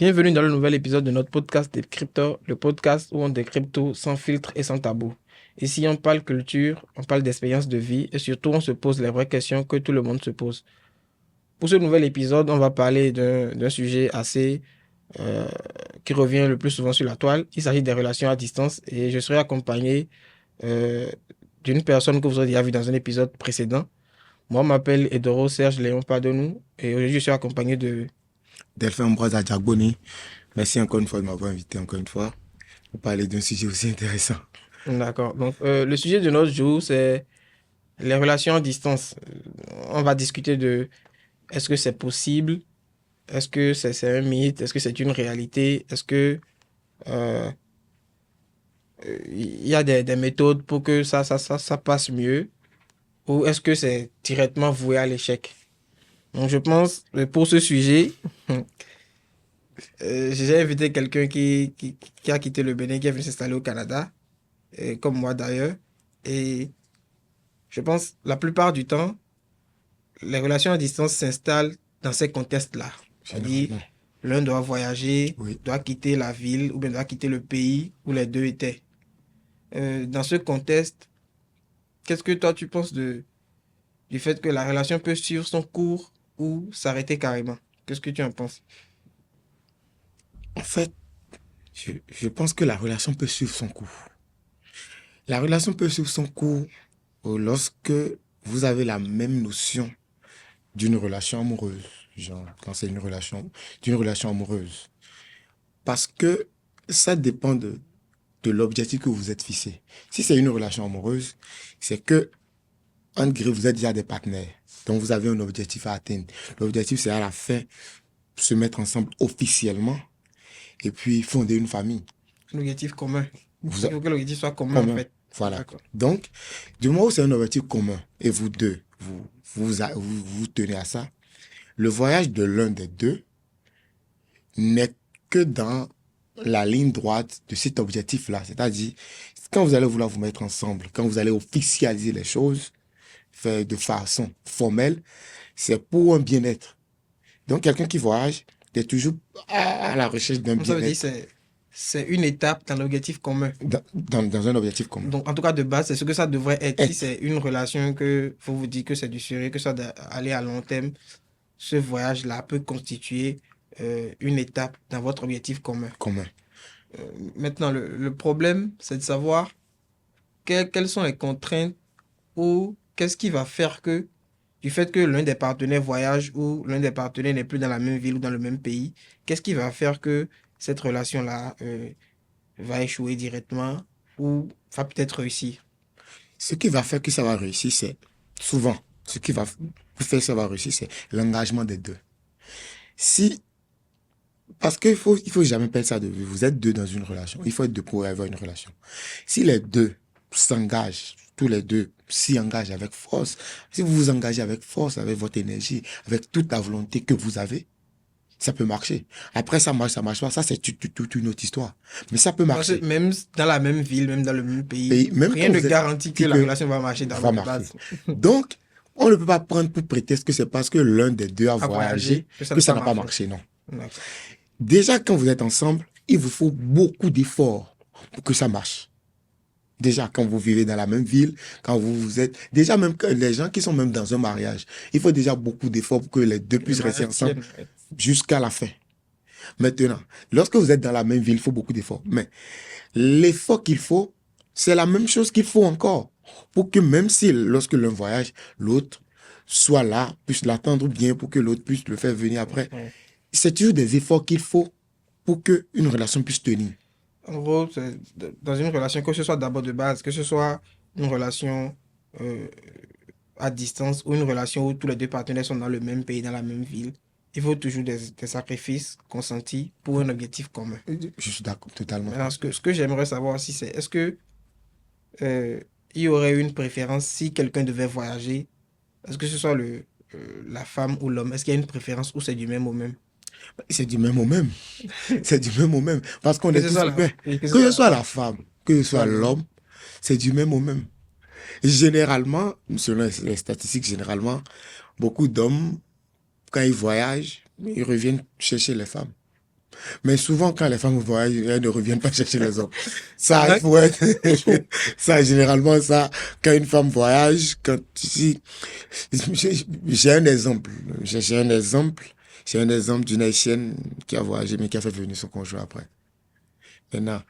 Bienvenue dans le nouvel épisode de notre podcast des crypto, le podcast où on décrypte tout sans filtre et sans tabou. Ici, on parle culture, on parle d'expérience de vie et surtout, on se pose les vraies questions que tout le monde se pose. Pour ce nouvel épisode, on va parler d'un sujet euh, qui revient le plus souvent sur la toile. Il s'agit des relations à distance et je serai accompagné euh, d'une personne que vous avez déjà vu dans un épisode précédent. Moi, je m'appelle Edoro Serge Léon Padonou et aujourd'hui, je suis accompagné de... Delphin Ambroise Adjagboni, merci encore une fois de m'avoir invité encore une fois pour parler d'un sujet aussi intéressant. D'accord. Donc, le sujet de notre jour, c'est les relations à distance. On va discuter de est-ce que c'est possible? Est-ce que c'est un mythe? Est-ce que c'est une réalité? Est-ce que euh, il y a des méthodes pour que ça passe mieux? Ou est-ce que c'est directement voué à l'échec? Donc, je pense, pour ce sujet, j'ai invité quelqu'un qui a quitté le Bénin, qui est venu s'installer au Canada, et comme moi d'ailleurs. Et je pense, la plupart du temps, les relations à distance s'installent dans ces contextes-là. C'est-à-dire, Généralement, l'un doit voyager, oui. doit quitter la ville ou bien doit quitter le pays où les deux étaient. Dans ce contexte, qu'est-ce que toi tu penses du fait que la relation peut suivre son cours ou s'arrêter carrément? Qu'est-ce que tu en penses? En fait, je pense que la relation peut suivre son cours. La relation peut suivre son cours lorsque vous avez la même notion d'une relation amoureuse. Genre, quand c'est d'une relation amoureuse. Parce que ça dépend de l'objectif que vous êtes fixé. Si c'est une relation amoureuse, c'est que en gris, vous êtes déjà des partenaires. Donc, vous avez un objectif à atteindre. L'objectif, c'est à la fin se mettre ensemble officiellement et puis fonder une famille. Un objectif commun. Vous Il faut que l'objectif soit commun en commun. fait. Voilà. D'accord. Donc, du moment où c'est un objectif commun et vous deux, vous tenez à ça, le voyage de l'un des deux n'est que dans la ligne droite de cet objectif-là. C'est-à-dire, quand vous allez vouloir vous mettre ensemble, quand vous allez officialiser les choses, faire de façon formelle, c'est pour un bien-être. Donc, quelqu'un qui voyage est toujours à la recherche d'un Donc ça veut dire que bien-être c'est une étape dans l'objectif commun. dans un objectif commun. Donc, en tout cas, de base, c'est ce que ça devrait être. Si Être, c'est une relation que faut vous dire que c'est du sérieux, que ça doit aller à long terme, ce voyage-là peut constituer une étape dans votre objectif commun. commun. Maintenant, le problème, c'est de savoir quelles sont les contraintes ou qu'est-ce qui va faire que, du fait que l'un des partenaires voyage ou l'un des partenaires n'est plus dans la même ville ou dans le même pays, qu'est-ce qui va faire que cette relation-là va échouer directement ou va peut-être réussir. Ce qui va faire que ça va réussir, c'est souvent, ce qui va faire que ça va réussir, c'est l'engagement des deux. Si, parce qu'il faut jamais perdre ça de vue. Vous êtes deux dans une relation. Il faut être deux pour avoir une relation. Si les deux s'engagent, tous les deux s'y engagent avec force, si vous vous engagez avec force, avec votre énergie, avec toute la volonté que vous avez, ça peut marcher. Après, ça marche pas. Ça, c'est toute une autre histoire. Mais ça peut Parce que marcher. même dans la même ville, même dans le même pays, Et même rien quand ne vous êtes garantit que dit la que relation va marcher va d'abord de marcher. base. Donc, on ne peut pas prendre pour prétexte que c'est parce que l'un des deux a À voyagé voyager, que ça que n'a ça pas n'a pas marché. marché, non. D'accord. Déjà, quand vous êtes ensemble, il vous faut beaucoup d'efforts pour que ça marche. Déjà, quand vous vivez dans la même ville, quand vous êtes... Déjà, même que les gens qui sont même dans un mariage, il faut déjà beaucoup d'efforts pour que les deux Le puissent rester mariage ensemble tienne. jusqu'à la fin. Maintenant, lorsque vous êtes dans la même ville, il faut beaucoup d'efforts. Mais l'effort qu'il faut, c'est la même chose qu'il faut encore. Pour que même si, lorsque l'un voyage, l'autre soit là, puisse l'attendre bien pour que l'autre puisse le faire venir après. Ouais. C'est toujours des efforts qu'il faut pour qu'une relation puisse tenir. En gros, dans une relation, que ce soit d'abord de base, que ce soit une relation euh, à distance ou une relation où tous les deux partenaires sont dans le même pays, dans la même ville, il faut toujours des sacrifices consentis pour un objectif commun. Je suis d'accord, totalement Maintenant, d'accord. ce que j'aimerais savoir aussi, c'est est-ce que euh, il y aurait une préférence si quelqu'un devait voyager? Est-ce que ce soit la femme ou l'homme? Est-ce qu'il y a une préférence ou c'est du même au même? C'est du même au même. C'est du même au même. Parce qu'on Que est ce tous soit humains. oui, que ce Que soit ce la soit femme, la femme, que ce que ce soit soit l'homme. l'homme, c'est du même au même. Généralement, selon les statistiques, généralement, beaucoup d'hommes, quand ils voyagent, ils reviennent chercher les femmes. Mais souvent, quand les femmes voyagent, elles ne reviennent pas chercher les hommes. Ça, il Hein? faut être... ça, généralement, ça, quand une femme voyage, quand si, j'ai un exemple. J'ai un exemple. J'ai un exemple d'une Haïtienne qui a voyagé, mais qui a fait venir son conjoint après. Maintenant,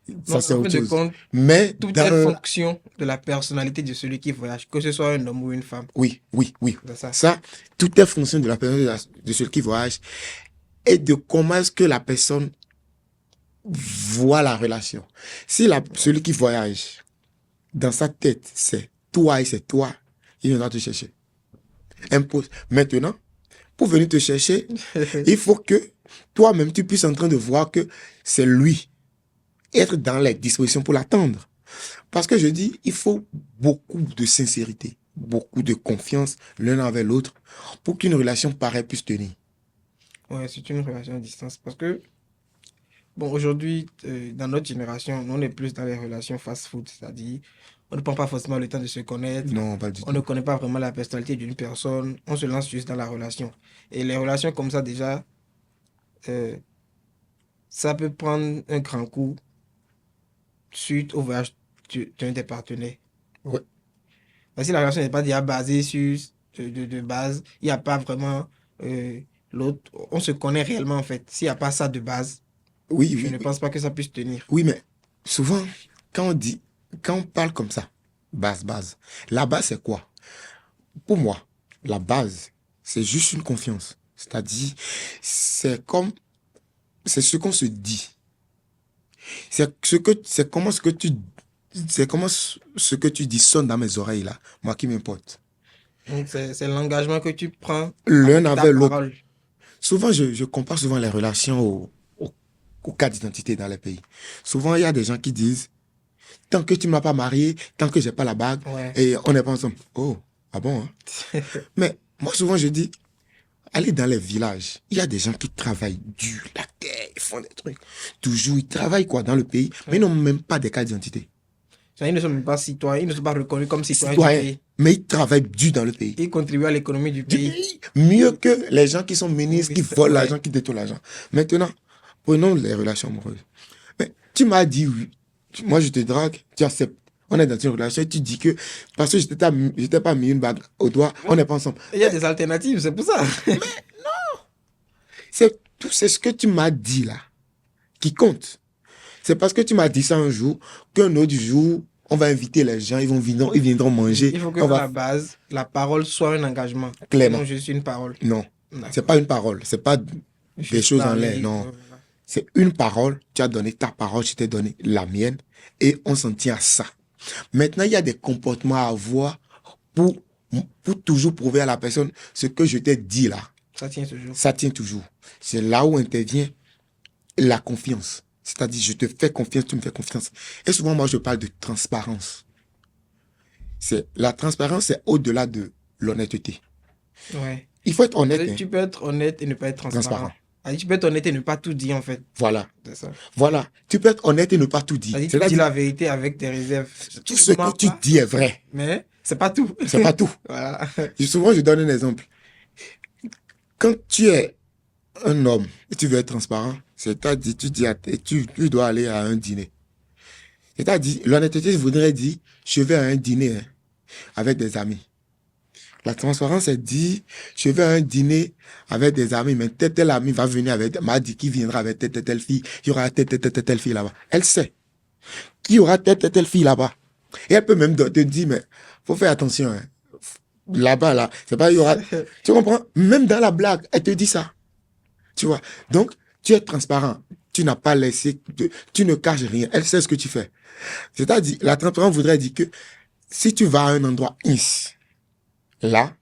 ça, Donc, c'est en fin autre de chose. compte, Mais tout est dans... fonction de la personnalité de celui qui voyage, que ce soit un homme ou une femme. Oui, oui, oui. C'est ça. Ça, tout est fonction de la personne, de celui qui voyage et de comment est-ce que la personne voit la relation. Si celui qui voyage, dans sa tête, c'est toi et c'est toi, il viendra te chercher. Impose. Maintenant, pour venir te chercher, il faut que toi-même, tu puisses en train de voir que c'est lui. Être dans les dispositions pour l'attendre. Parce que je dis, il faut beaucoup de sincérité, beaucoup de confiance l'un avec l'autre pour qu'une relation pareille puisse tenir. Ouais, c'est une relation à distance. Parce que, bon, aujourd'hui, dans notre génération, nous, on est plus dans les relations fast-food, c'est-à-dire, on ne prend pas forcément le temps de se connaître, Non, pas du on ne tout. connaît pas vraiment la personnalité d'une personne, on se lance juste dans la relation. Et les relations comme ça, déjà, euh, ça peut prendre un grand coup suite au voyage d'un des partenaires. Ouais. Parce que si la relation n'est pas déjà basée sur de base, il n'y a pas vraiment euh, l'autre, on se connaît réellement en fait. S'il n'y a pas ça de base, Oui, je oui, ne oui. pense pas que ça puisse tenir. Oui, mais souvent, quand on dit, quand on parle comme ça, base, la base, c'est quoi? Pour moi, la base, c'est juste une confiance. C'est-à-dire, c'est ce qu'on se dit. C'est comment ce que tu dis sonne dans mes oreilles là. Moi qui m'importe. Donc c'est l'engagement que tu prends L'un avec ta avec l'autre. parole. Souvent, je compare souvent les relations au cas d'identité dans les pays. Souvent, il y a des gens qui disent, tant que tu ne m'as pas marié, tant que j'ai pas la bague, Ouais. et on n'est pas ensemble. Oh, ah bon, hein? Mais moi, souvent, je dis, allez dans les villages. Il y a des gens qui travaillent dur, la terre, ils font des trucs. Toujours, ils travaillent quoi dans le pays, mais ils n'ont même pas des cartes d'identité. Ils ne sont même pas citoyens, ils ne sont pas reconnus comme citoyens du Citoyens, pays. mais ils travaillent dur dans le pays. Ils contribuent à l'économie du Du pays. pays. Mieux que les gens qui sont ministres, qui volent Ouais. l'argent, qui détournent l'argent. Maintenant, prenons les relations amoureuses. Mais tu m'as dit oui. Moi, je te drague, tu acceptes. On est dans une relation et tu dis que parce que je t'ai pas mis une bague au doigt, on n'est pas ensemble. Il y a des alternatives, c'est pour ça. C'est ce que tu m'as dit là qui compte. C'est parce que tu m'as dit ça un jour qu'un autre jour, on va inviter les gens, ils viendront manger. Il faut que On à va la base, la parole soit un engagement. clairement. Non juste une parole. Non, D'accord. c'est pas une parole, c'est pas des Juste choses en parler, l'air, non. voilà. C'est une parole, tu as donné ta parole, je t'ai donné la mienne, et on s'en tient à ça. Maintenant, il y a des comportements à avoir pour, pour toujours prouver à la personne ce que je t'ai dit là. Ça tient toujours. Ça tient toujours. C'est là où intervient la confiance. C'est-à-dire, je te fais confiance, tu me fais confiance. Et souvent, moi, je parle de transparence. La transparence, c'est au-delà de l'honnêteté. Ouais. Il faut être honnête. Tu peux être honnête et ne pas être transparent. Transparent. Tu peux être honnête et ne pas tout dire en fait. Voilà. C'est ça. Voilà. Tu peux être honnête et ne pas tout dire. Tu dis C'est-à-dire, la vérité avec des réserves. tout ce que tu dis est vrai. Mais c'est pas tout. C'est pas tout. Voilà. Souvent, je donne un exemple. Quand tu es un homme et tu veux être transparent, c'est-à-dire, tu dois aller à un dîner. C'est-à-dire, l'honnêteté voudrait dire, je vais à un dîner hein, avec des amis. La transparence, c'est dit, je vais à un dîner avec des amis, mais tel ami va venir m'a dit qu'il viendra avec telle fille, il y aura telle fille là-bas. Elle sait qu'il y aura telle fille là-bas. Et elle peut même te dire, mais faut faire attention, hein. Là-bas, là, c'est pas, il y aura, tu comprends? Même dans la blague, elle te dit ça. Tu vois? Donc, tu es transparent. Tu n'as pas laissé, tu ne caches rien. Elle sait ce que tu fais. C'est-à-dire, la transparence voudrait dire que si tu vas à un endroit X, là,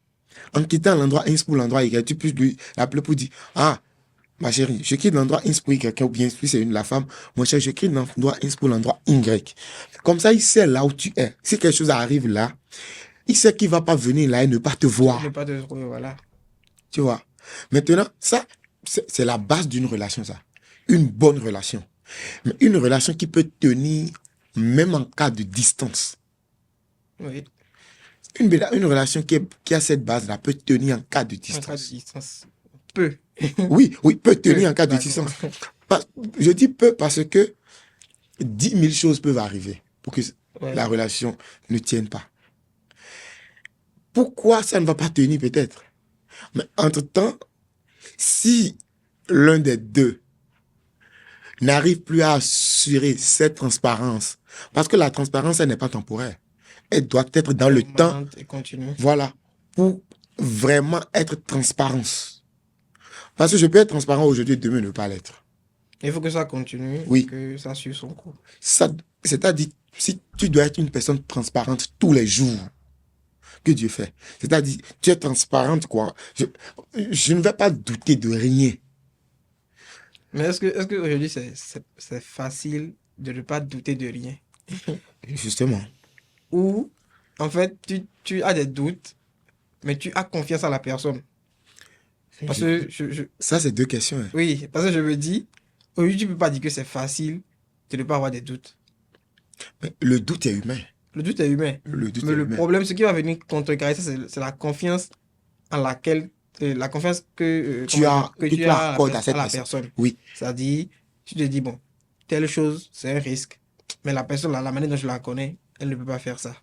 en quittant l'endroit X pour l'endroit Y, tu peux lui appeler pour dire, ah, ma chérie, je quitte l'endroit X pour Y, ou bien si c'est la femme, mon cher, je quitte l'endroit X pour l'endroit Y. Comme ça, il sait là où tu es. Si quelque chose arrive là, il sait qu'il va pas venir là et ne pas te voir. Ne pas te trouver, voilà. Tu vois. Maintenant, ça, c'est la base d'une relation, ça. Une bonne relation. Mais une relation qui peut tenir même en cas de distance. Oui. Une relation qui a cette base-là peut tenir en cas de En cas de distance. distance. Peu. Oui, oui, peut tenir en cas de D'accord. distance. Je dis peu parce que 10 000 choses peuvent arriver pour que Ouais. la relation ne tienne pas. Pourquoi ça ne va pas tenir peut-être? Mais entre-temps, si l'un des deux n'arrive plus à assurer cette transparence, parce que la transparence, elle n'est pas temporaire. Elle doit être dans le temps, Permanente et continue. voilà, pour vraiment être transparence. Parce que je peux être transparent aujourd'hui, demain ne pas l'être. Il faut que ça continue, Oui. que ça suive son cours. Ça, c'est-à-dire, si tu dois être une personne transparente tous les jours, que Dieu fait. C'est-à-dire, tu es transparente, quoi. Je ne vais pas douter de rien. Mais est-ce que aujourd'hui c'est facile de ne pas douter de rien? Justement. Ou, en fait, tu as des doutes, mais tu as confiance en la personne. Parce que Ça, c'est deux questions. Hein. oui, parce que je me dis, aujourd'hui, tu ne peux pas dire que c'est facile de ne pas avoir des doutes. Mais le doute est humain. Le doute est humain. Le doute Mais est le humain. problème, ce qui va venir contrecarrer ça, c'est la confiance en laquelle, la confiance que Tu as, que que tu tu as accordes à à cette la personne. personne. Oui, C'est-à-dire, tu te dis, bon, telle chose, c'est un risque. Mais la personne, la manière dont je la connais, elle ne peut pas faire ça.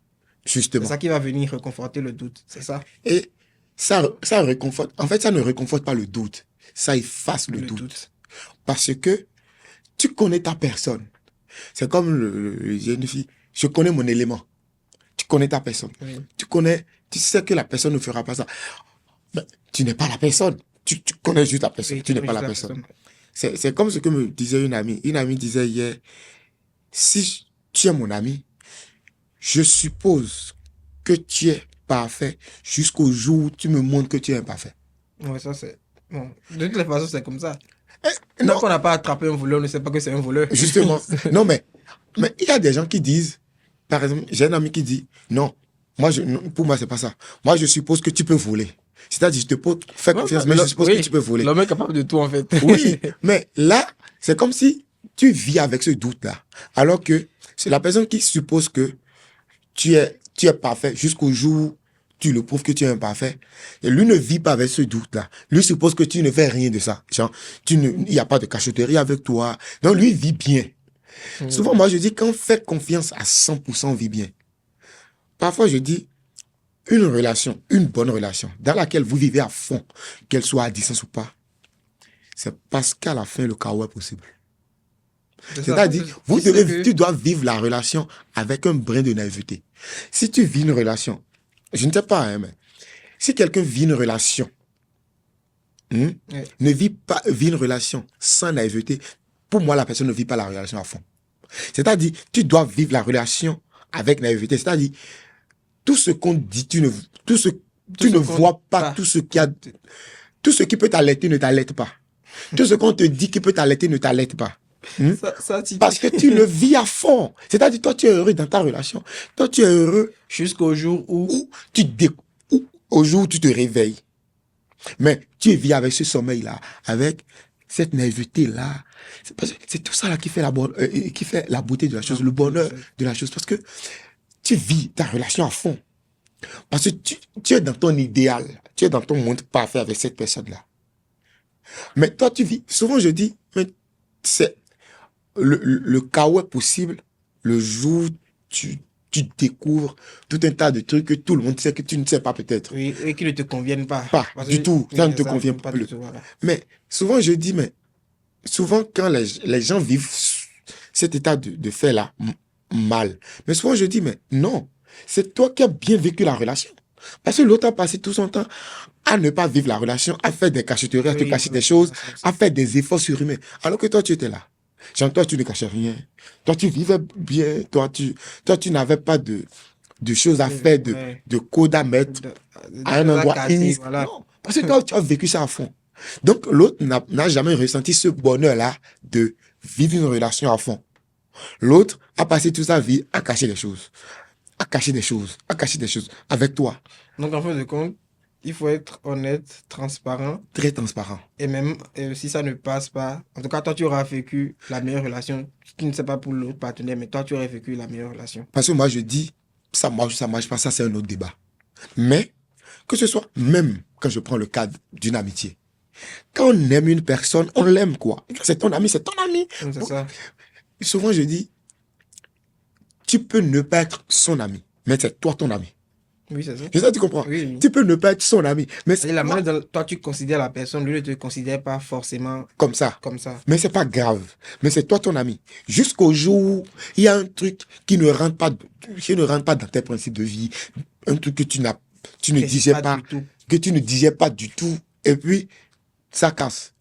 C'est justement. ça qui va venir réconforter le doute. C'est ça, Et ça réconforte. En fait, ça ne réconforte pas le doute. Ça efface le le doute. doute. Parce que tu connais ta personne. C'est comme j'ai une fille. Je connais mon élément. Tu connais ta personne. Oui. Tu sais que la personne ne fera pas ça. Mais tu n'es pas la personne. Tu connais juste la personne. Oui, Tu n'es connais pas la juste personne. C'est comme ce que me disait une amie. Une amie disait hier, si tu es mon ami, je suppose que tu es parfait jusqu'au jour où tu me montres que tu es imparfait. Oui, ça c'est... Bon, de toutes les façons, c'est comme ça. Non, Tant qu'on n'a pas attrapé un voleur, on ne sait pas que c'est un voleur. justement. Non, mais il y a des gens qui disent, par exemple, j'ai un ami qui dit, non, non, pour moi, c'est pas ça. Moi, je suppose que tu peux voler. C'est-à-dire, je te peux faire Ouais, confiance, mais je suppose que tu peux voler. L'homme est capable de tout, en fait. Oui, mais là, c'est comme si tu vis avec ce doute-là. Alors que c'est la personne qui suppose que tu es parfait jusqu'au jour où tu le prouves que tu es imparfait. Et lui ne vit pas avec ce doute-là. Lui suppose que tu ne fais rien de ça. Genre, il n'y a pas de cachotterie avec toi. Donc, lui vit bien. Souvent, moi, je dis, quand on fait confiance à 100%, on vit bien. Parfois, je dis, une relation, une bonne relation, dans laquelle vous vivez à fond, qu'elle soit à distance ou pas, c'est parce qu'à la fin, le chaos est possible. C'est-à-dire, tu dois vivre la relation avec un brin de naïveté. Si tu vis une relation, je ne sais pas, hein, mais si quelqu'un vit une relation, Oui. ne vit une relation sans naïveté, pour moi, la personne ne vit pas la relation à fond. C'est-à-dire, tu dois vivre la relation avec naïveté. C'est-à-dire, tout ce qu'on dit, tu ne vois pas tout ce qui peut t'alerter ne t'alerte pas. Tout ce qu'on te dit qui peut t'alerter ne t'alerte pas. Parce que tu le vis à fond. C'est-à-dire, toi, tu es heureux dans ta relation. Toi, tu es heureux jusqu'au jour où au jour où tu te réveilles. Mais tu vis avec ce sommeil-là, avec cette naïveté-là. C'est tout ça là qui fait la beauté de la chose, le bonheur de la chose. Parce que tu vis ta relation à fond. Parce que tu es dans ton idéal. Tu es dans ton monde parfait avec cette personne-là. Mais toi, tu vis. Souvent, je dis, mais c'est le chaos est possible le jour où tu découvres tout un tas de trucs que tout le monde sait que tu ne sais pas peut-être. Oui, et qui ne te conviennent pas. Pas du tout. Ça ne te convient pas plus. du tout, voilà. Mais souvent, je dis, mais souvent, quand les gens vivent cet état de fait-là mal, mais souvent, je dis, mais non, c'est toi qui as bien vécu la relation. Parce que l'autre a passé tout son temps à ne pas vivre la relation, à faire des cachotteries, à te cacher des choses, à faire des efforts surhumains. Alors que toi, tu étais là. Genre, toi, tu ne cachais rien. Toi, tu vivais bien. Toi, tu n'avais pas de choses à faire, de code à mettre à un endroit X. Voilà. Non, parce que toi, tu as vécu ça à fond. Donc, l'autre n'a jamais ressenti ce bonheur-là de vivre une relation à fond. L'autre a passé toute sa vie à cacher des choses. À cacher des choses avec toi. Donc, en fin de compte, il faut être honnête, transparent. Très transparent. Et même si ça ne passe pas, en tout cas, toi, tu auras vécu la meilleure relation. Tu ne sais pas pour l'autre partenaire, mais toi, tu aurais vécu la meilleure relation. Parce que moi, je dis, ça marche pas, ça, c'est un autre débat. Mais, que ce soit, même quand je prends le cadre d'une amitié, Quand on aime une personne, on l'aime, quoi. C'est ton ami, c'est ton ami. C'est ça. Souvent, je dis, tu peux ne pas être son ami, mais c'est toi ton ami. Oui, c'est ça. C'est ça, tu comprends? Oui, oui. Tu peux ne pas être son ami, mais c'est C'est la toi manière dont toi tu considères la personne, lui ne te considère pas forcément comme ça. comme ça. Mais c'est pas grave. Mais c'est toi ton ami. Jusqu'au jour où il y a un truc qui ne rentre pas, dans tes principes de vie, un truc que tu ne C'est disais pas, du tout. que tu ne disais pas du tout, et puis ça casse.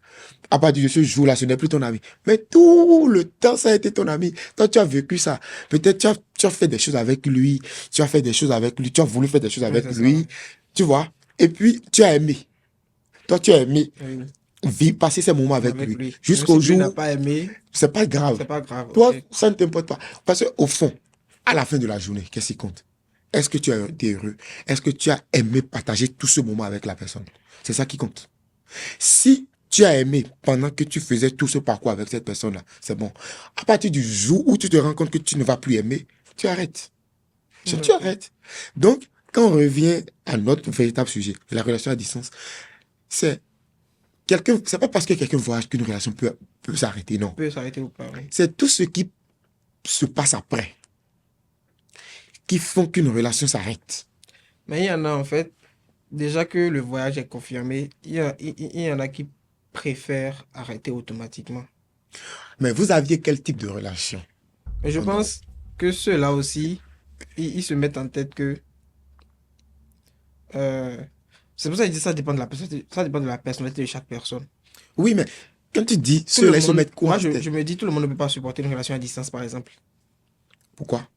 À partir de ce jour-là, ce n'est plus ton ami. Mais tout le temps, ça a été ton ami. Toi, tu as vécu ça. Peut-être tu as fait des choses avec lui, tu as fait des choses avec lui, tu as voulu faire des choses avec c'est lui, ça. tu vois. Et puis, tu as aimé. Toi, tu as aimé Oui. passer ces moments avec Avec lui. lui. Jusqu'au Même si lui n'a jour, pas aimé, c'est pas grave. c'est pas grave. Toi, Ok. ça ne t'importe pas. Parce qu'au fond, à la fin de la journée, qu'est-ce qui compte? Est-ce que tu as été heureux? Est-ce que tu as aimé partager tout ce moment avec la personne? C'est ça qui compte. Si tu as aimé pendant que tu faisais tout ce parcours avec cette personne-là, c'est bon. À partir du jour où tu te rends compte que tu ne vas plus aimer, tu arrêtes. Tu arrêtes. Donc, quand on revient à notre véritable sujet, la relation à distance, c'est pas parce que quelqu'un voyage qu'une relation peut s'arrêter, non. Peut s'arrêter ou pas. Oui. C'est tout ce qui se passe après qui font qu'une relation s'arrête. Mais il y en a en fait, déjà que le voyage est confirmé, il y en a qui préfèrent arrêter automatiquement. Mais vous aviez quel type de relation? Mais je Oh non. pense que ceux-là aussi, ils se mettent en tête que c'est pour ça que je dis ça dépend de la personnalité, ça dépend de la personnalité de chaque personne. Oui, mais quand tu dis Tout le ceux-là, ils se monde, mettent quoi moi en tête? je me dis tout le monde ne peut pas supporter une relation à distance par exemple. Pourquoi?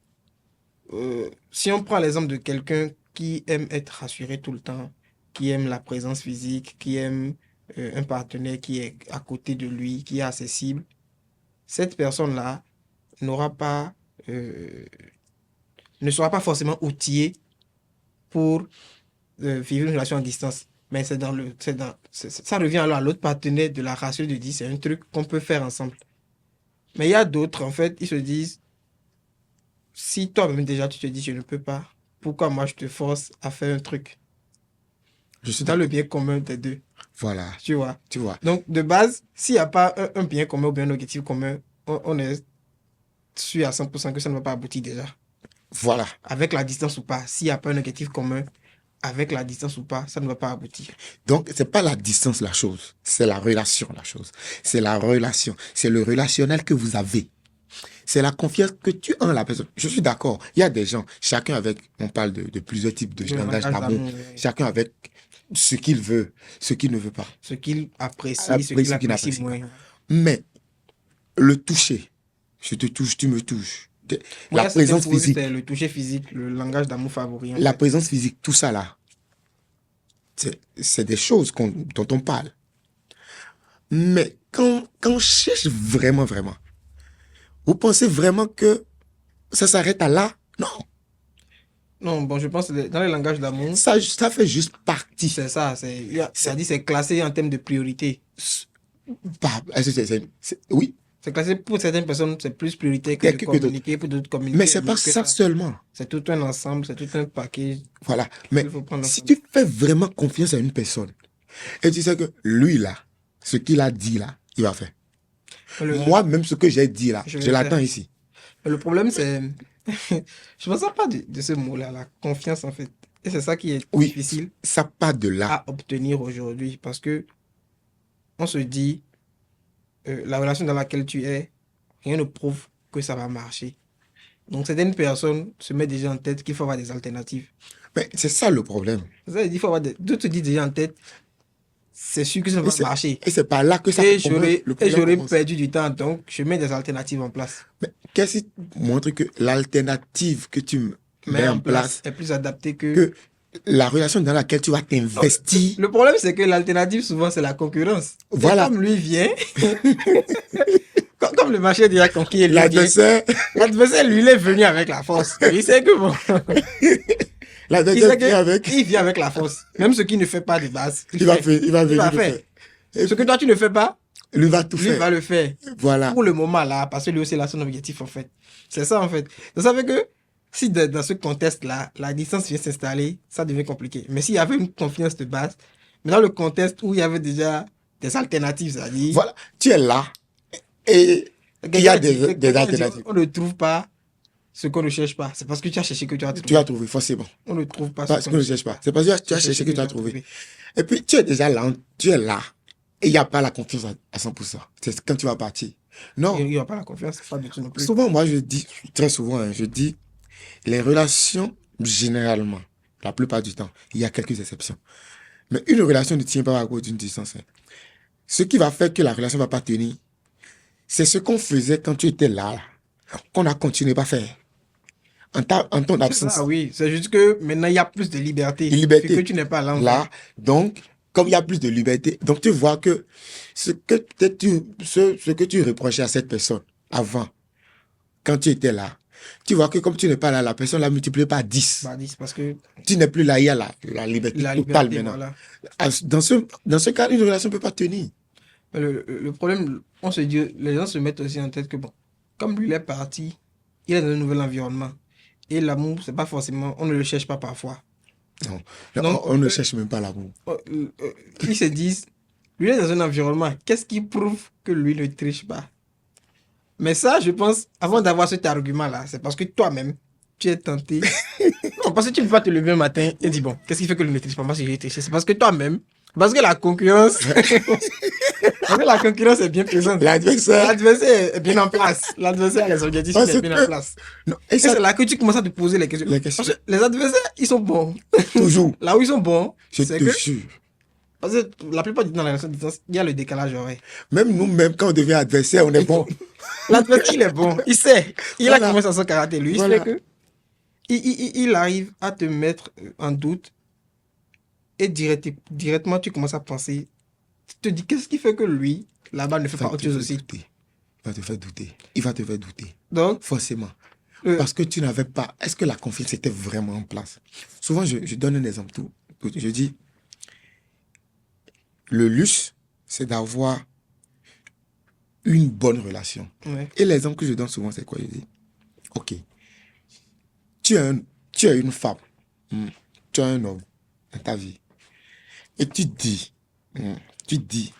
Si on prend l'exemple de quelqu'un qui aime être rassuré tout le temps, qui aime la présence physique, qui aime un partenaire qui est à côté de lui, qui est accessible, cette personne-là n'aura pas, ne sera pas forcément outillée pour vivre une relation à distance. Mais ça revient alors à l'autre partenaire de la relation de dire c'est un truc qu'on peut faire ensemble. Mais il y a d'autres, en fait, ils se disent, si toi-même déjà tu te dis je ne peux pas, pourquoi moi je te force à faire un truc Je suis dans d'accord. le bien commun des deux, Voilà, tu vois. tu vois. Donc, de base, s'il n'y a pas un bien commun ou bien un objectif commun, on est sûr à 100% que ça ne va pas aboutir déjà. Voilà. Avec la distance ou pas, s'il n'y a pas un objectif commun, avec la distance ou pas, ça ne va pas aboutir. Donc, c'est pas la distance la chose, c'est la relation la chose. C'est la relation, c'est le relationnel que vous avez. C'est la confiance que tu as en la personne. Je suis d'accord. Il y a des gens, chacun avec, on parle de plusieurs types de Le langages langage d'amour. d'amour, Chacun avec ce qu'il veut, ce qu'il ne veut pas. ce qu'il apprécie, ce Apprécie, qu'il qu'il apprécie n'apprécie pas. moins. Mais le toucher, je te touche, tu me touches. Moi, La présence physique, c'est le toucher physique, le langage d'amour favori. En la fait. présence physique, tout ça là, c'est des choses dont on parle. Mais quand on cherche vraiment, vraiment, vous pensez vraiment que ça s'arrête à là? Non. Non, bon, je pense que dans le langage d'amour, Ça fait juste partie. c'est ça. C'est classé en termes de priorité. Oui, C'est classé pour certaines personnes, c'est plus priorité que Que- de que d'autres. communiquer, pour d'autres communiquer. mais c'est pas mieux que ça seulement. C'est tout un ensemble, c'est tout un paquet. Voilà. Mais Il faut prendre en si compte. tu fais vraiment confiance à une personne, et tu sais que lui là, ce qu'il a dit là, il va faire. Mais le, Moi, même ce que j'ai dit là, Je vais je l'attends faire. ici. mais le problème, c'est. Je ne me sens pas de ce mot-là, la confiance en fait. Et c'est ça qui est Oui, difficile ça part de là. à obtenir aujourd'hui parce que on se dit, la relation dans laquelle tu es, rien ne prouve que ça va marcher. Donc certaines personnes se mettent déjà en tête qu'il faut avoir des alternatives. Mais c'est ça le problème. Ça veut dire qu'il faut avoir d'autres se disent déjà en tête, c'est sûr que ça Et va c'est marcher. et c'est par là que ça Et commence, j'aurais le et problème j'aurais commence. perdu du temps, donc je mets des alternatives en place. Mais qu'est-ce qui montre que l'alternative que tu Mais mets en en place, place est plus adaptée que... que la relation dans laquelle tu vas Non, t'investir, le problème, c'est que l'alternative, souvent, c'est la concurrence. Et voilà, comme lui vient, comme le marché est déjà conquis, et lui vient, l'adversaire, l'adversaire, lui, il est venu avec la force. Il sait que bon, il l'adversaire sait vient avec, il vient avec la force. Même ce qui ne fait pas de base, il va fait. faire, il va Il venir va le faire. faire. Et Ce que toi, tu ne fais pas, lui va tout lui faire. va le faire. Voilà. Pour le moment là, parce que lui aussi, il a son objectif, en fait. C'est ça, en fait. Donc, ça fait que si dans ce contexte-là, la distance vient s'installer, ça devient compliqué. Mais s'il y avait une confiance de base, mais dans le contexte où il y avait déjà des alternatives, c'est-à-dire... Voilà, tu es là et il y a des alternatives. On ne trouve pas ce qu'on ne cherche pas. C'est parce que tu as cherché que tu as trouvé. Tu as trouvé, forcément. On ne trouve pas Parce ce qu'on ne cherche pas. C'est parce que tu as cherché que tu as trouvé. Et puis, tu es déjà là, tu es là. Et il n'y a pas la confiance à 100%. C'est quand tu vas partir. Non. Il n'y a pas la confiance, pas du tout non plus. Souvent, moi, je dis, très souvent, hein, je dis, les relations, généralement, la plupart du temps, il y a quelques exceptions. Mais une relation ne tient pas à cause d'une distance. Hein. Ce qui va faire que la relation ne va pas tenir, c'est ce qu'on faisait quand tu étais là, qu'on a continué à faire. En ton absence. Ah oui, c'est juste que maintenant il y a plus de liberté. Liberté. Que tu n'es pas là. Là, donc, comme il y a plus de liberté, donc tu vois que ce que tu reprochais à cette personne avant, quand tu étais là, tu vois que comme tu n'es pas là, la personne l'a multiplié par 10. Par 10 parce que tu n'es plus là, il y a la liberté totale maintenant. Voilà. Dans ce cas, une relation ne peut pas tenir. Mais le problème, on se dit, les gens se mettent aussi en tête que bon, comme lui il est parti, il est dans un nouvel environnement. Et l'amour, c'est pas forcément, on ne le cherche pas parfois. Non, donc, on ne cherche même pas l'amour. Ils se disent, lui est dans un environnement, qu'est-ce qui prouve que lui ne triche pas? Mais ça, je pense, avant d'avoir cet argument-là, c'est parce que toi-même, tu es tenté. Non, parce que tu ne peux pas te lever un matin et dire, bon, qu'est-ce qui fait que lui ne triche pas? Moi, si j'ai triché, c'est parce que toi-même, parce que la concurrence... Parce que la concurrence est bien présente. L'adversaire est bien en place. L'adversaire, les objectifs sont bien en place. Non, et c'est là que tu commences à te poser les questions. Parce que les adversaires, ils sont bons. Toujours. Là où ils sont bons, c'est que... Jure. Parce que la plupart du temps, dans la relation de distance, il y a le décalage horaire. Même nous-mêmes, quand on devient adversaire, on est bon. L'adversaire, il est bon. Il sait. Il a commencé à son caractère. Lui, il sait que... Il arrive à te mettre en doute. Et directement, tu commences à penser... Tu te dis, qu'est-ce qui fait que lui, là-bas, ne fait pas autre chose aussi? Il va te faire douter. Il va te faire douter. Donc, forcément. Parce que tu n'avais pas... Est-ce que la confiance était vraiment en place? Souvent, je donne un exemple. Je dis, le luxe, c'est d'avoir une bonne relation. Ouais. Et l'exemple que je donne souvent, c'est quoi? Je dis, ok, tu as une femme, tu as un homme dans ta vie. Et tu dis,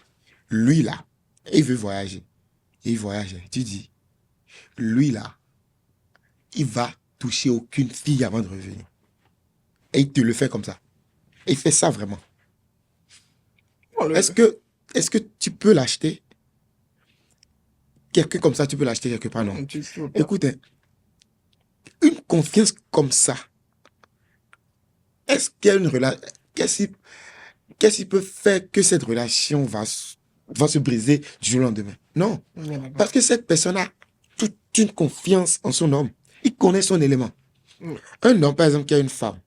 lui là, il veut voyager. Il voyage. Tu dis, lui là, il va toucher aucune fille avant de revenir. Et il te le fait comme ça. Et il fait ça vraiment. Est-ce que tu peux l'acheter? Quelqu'un comme ça, tu peux l'acheter quelque part, non? Écoute, une confiance comme ça, est-ce qu'il y a une relation? Qu'est-ce qui peut faire que cette relation va se briser du jour au lendemain? Non. Parce que cette personne a toute une confiance en son homme. Il connaît son élément. Un homme, par exemple, qui a une femme,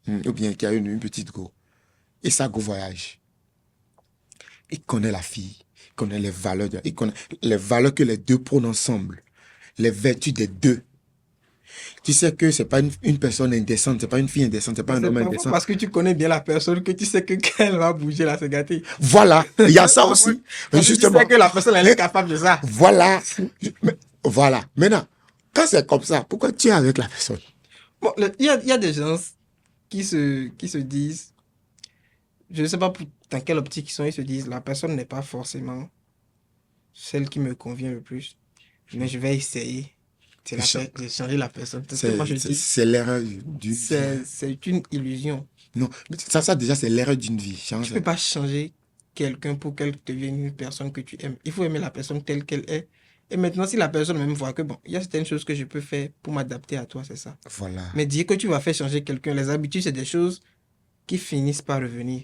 ou bien qui a une petite go, et sa go voyage. Il connaît la fille, il connaît les valeurs, il connaît les valeurs que les deux prônent ensemble, les vertus des deux. Tu sais que c'est pas une personne indécente, c'est pas une fille indécente, c'est pas un homme indécent. Parce que tu connais bien la personne, que tu sais que quand elle va bouger, là, c'est gâté. Voilà, il y a ça aussi. Mais justement, tu sais que la personne, elle est capable de ça. Voilà. Voilà. Maintenant, quand c'est comme ça, pourquoi tu es avec la personne? Bon, il y a des gens qui se disent, je ne sais pas dans quelle optique ils sont, ils se disent, la personne n'est pas forcément celle qui me convient le plus, mais je vais essayer. J'ai changé la personne. C'est l'erreur d'une vie. C'est une illusion. Non, ça déjà, c'est l'erreur d'une vie. Tu ne peux pas changer quelqu'un pour qu'elle devienne une personne que tu aimes. Il faut aimer la personne telle qu'elle est. Et maintenant, si la personne même voit que, bon, il y a certaines choses que je peux faire pour m'adapter à toi, c'est ça. Voilà. Mais dire que tu vas faire changer quelqu'un, les habitudes, c'est des choses qui finissent par revenir.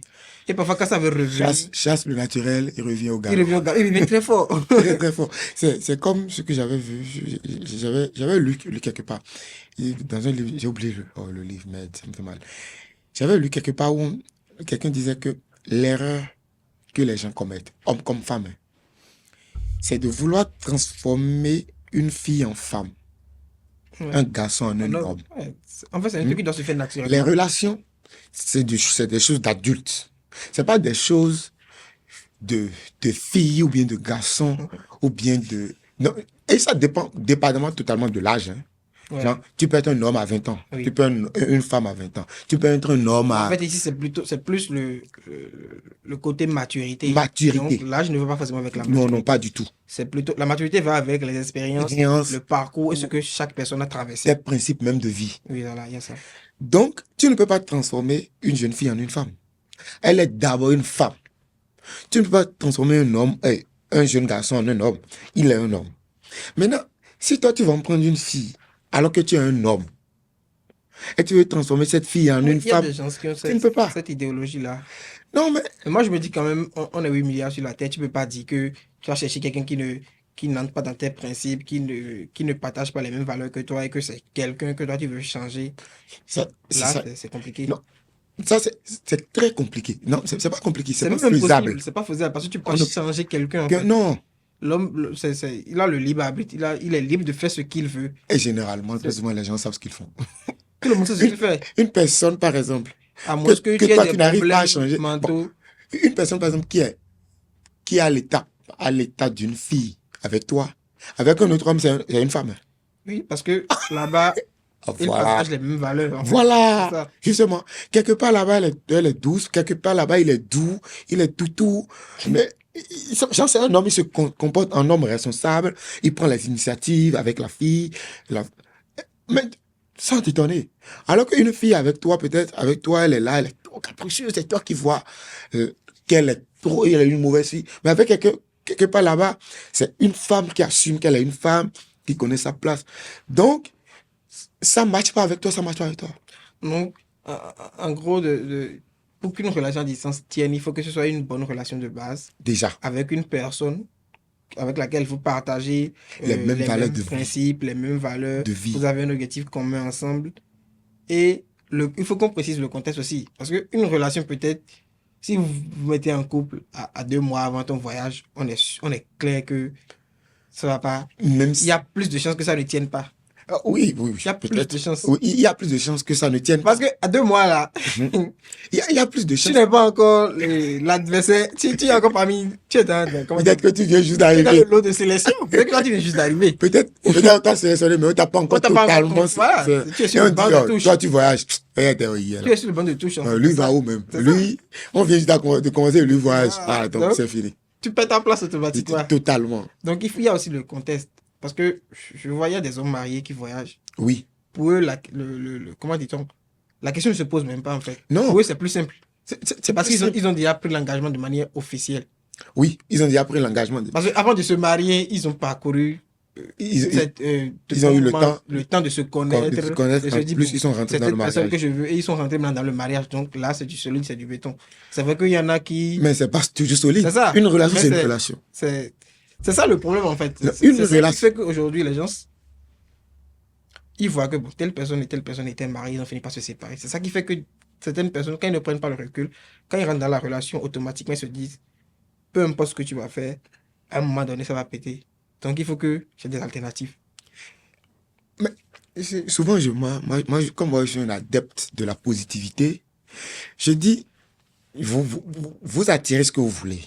Et parfois, quand ça veut revenir... Chasse le naturel, il revient au galop. Il revient très fort. Très, très fort. C'est comme ce que j'avais vu. J'avais lu quelque part. Dans un livre, j'ai oublié le livre, mais ça me fait mal. J'avais lu quelque part où quelqu'un disait que l'erreur que les gens commettent, hommes comme femmes, c'est de vouloir transformer une fille en femme, un garçon en un homme. Ouais. En fait, c'est un truc qui doit se faire naturellement. Les relations, c'est des choses d'adultes. C'est pas des choses de filles ou bien de garçons ou bien de... Non. Et ça dépend totalement de l'âge. Hein. Ouais. Genre, tu peux être un homme à 20 ans. Oui. Tu peux être une femme à 20 ans. Tu peux être un homme En à fait, ici, c'est plus le côté maturité. Donc maturité. là, je ne veux pas forcément avec la Non, non, maturité. pas du tout. C'est plutôt, la maturité va avec les expériences, Expérience, le parcours et ce que chaque personne a tes traversé. principes même de vie. Oui, voilà, il y a ça. Donc, tu ne peux pas transformer une jeune fille en une femme. Elle est d'abord une femme. Tu ne peux pas transformer un jeune garçon en un homme. Il est un homme. Maintenant, si toi, tu vas me prendre une fille alors que tu es un homme et tu veux transformer cette fille en Oui, une il y a femme, des gens qui ont tu ne peux pas. cette idéologie-là. Non, mais Mais moi, je me dis quand même, on est 8 milliards sur la Terre. Tu peux pas dire que tu vas chercher quelqu'un qui n'entre pas dans tes principes, qui ne partage pas les mêmes valeurs que toi et que c'est quelqu'un que toi tu veux changer. ça, Là, ça. c'est compliqué. Non, ça, c'est très compliqué. Non, c'est pas compliqué, c'est C'est pas même faisable. impossible. C'est pas faisable parce que tu peux On pas ne- changer quelqu'un en fait. Non. L'homme, il a le libre arbitre. Il est libre de faire ce qu'il veut. Et généralement, très C'est- souvent, les gens savent ce qu'ils font. Tout le monde sait ce qu'il fait. Une personne, par exemple, À moins que que tu aies toi, des tu n'arrives pas à problèmes changer. Bon, mentaux. une personne, par exemple, qui est à l'état d'une fille avec toi, avec un autre homme, c'est une femme. Oui, parce que là-bas, Ah, ils voilà. partagent les mêmes valeurs. En fait. C'est Voilà. ça. Justement. Quelque part là-bas, elle est douce. Quelque part là-bas, il est doux. Il est tout. Mais, genre, c'est un homme, il se comporte en homme responsable. Il prend les initiatives avec la fille. Mais, sans t'étonner. Alors qu'une fille avec toi, peut-être, avec toi, elle est là, elle est trop capricieuse. C'est toi qui vois qu'elle est trop, elle est une mauvaise fille. Mais avec quelque part là-bas, c'est une femme qui assume qu'elle est une femme, qui connaît sa place. Donc, ça ne matche pas avec toi, ça ne matche pas avec toi. Donc, en gros, pour qu'une relation à distance tienne, il faut que ce soit une bonne relation de base Déjà, avec une personne avec laquelle vous partagez les mêmes valeurs mêmes de vie. principes, les mêmes valeurs. De vie. Vous avez un objectif commun ensemble. Et il faut qu'on précise le contexte aussi. Parce qu'une relation peut-être, si vous vous mettez en couple à 2 mois avant ton voyage, on est clair que ça va pas. Même Il si... y a plus de chances que ça ne tienne pas. Ah, oui, Il y a plus peut-être. de chances. Oui, il y a plus de chances que ça ne tienne pas. Parce que à 2 mois là, Il y a plus de tu chances. n'es pas encore l'adversaire. Tu es encore parmi. Tu es comment Peut-être que tu viens juste tu es dans le d'arriver. lot de sélection. Peut-être que là, tu viens juste d'arriver. Peut-être on t'a sélectionné, mais on t'a pas encore On t'a pas totalement encore- voilà, sélectionné. tu es sur Et le on banc dit, de oh, touche. toi, tu voyages. Regarde, hier, Tu là. es sur le banc de touche. En fait. Lui C'est va ça. où même? C'est Lui, on vient juste de commencer, lui voyage. Voilà. Ah, donc Donc, c'est fini. Tu perds ta place automatiquement. Totalement. Donc, il y a aussi le contexte. Parce que je voyais des hommes mariés qui voyagent. Oui. Pour eux, comment dit-on? La question ne se pose même pas, en fait. Non. Pour eux, c'est plus simple. C'est Parce plus qu'ils ont, simple. ils ont déjà pris l'engagement de manière officielle. Oui, ils ont déjà pris l'engagement. Parce qu'avant de se marier, ils ont parcouru Ils ont eu le temps de se connaître, de se connaître. de se En dire, plus, bon, ils sont rentrés c'est dans cette le personne mariage. que je veux et ils sont rentrés maintenant dans le mariage. Donc là, c'est du solide, c'est du béton. C'est vrai qu'il y en a qui... Mais c'est pas toujours solide. C'est ça. Une relation, Mais c'est une relation. C'est ça le problème, en fait. Non, C'est une ça qui relation. fait qu'aujourd'hui, les gens, ils voient que bon, telle personne et telle personne étaient mariées, ils ont fini par se séparer. C'est ça qui fait que certaines personnes, quand ils ne prennent pas le recul, quand ils rentrent dans la relation, automatiquement, ils se disent, peu importe ce que tu vas faire, à un moment donné, ça va péter. Donc, il faut que j'ai des alternatives. Souvent, comme moi, je suis un adepte de la positivité, je dis, vous attirez ce que vous voulez.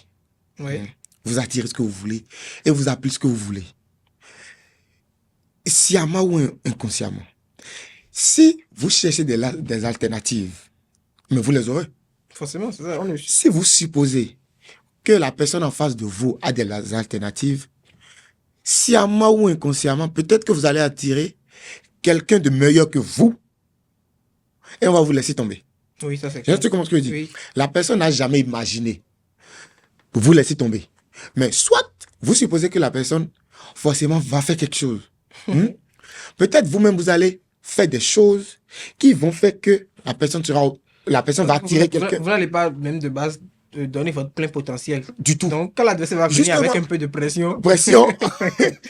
Oui. Vous attirez ce que vous voulez et vous appelez ce que vous voulez. Sciemment ou inconsciemment. Si vous cherchez des alternatives, mais vous les aurez. Forcément, c'est ça. Si vous supposez que la personne en face de vous a des alternatives, sciemment ou inconsciemment, peut-être que vous allez attirer quelqu'un de meilleur que vous et on va vous laisser tomber. Oui, ça c'est Tu comprends ce que je dis? Oui. La personne n'a jamais imaginé vous laisser tomber. Mais soit vous supposez que la personne forcément va faire quelque chose. Peut-être vous-même vous allez faire des choses qui vont faire que la personne va attirer quelqu'un. Vous n'allez pas même de base donner votre plein potentiel. Du tout. Donc, quand l'adversaire va venir Justement. avec un peu de pression, Pression,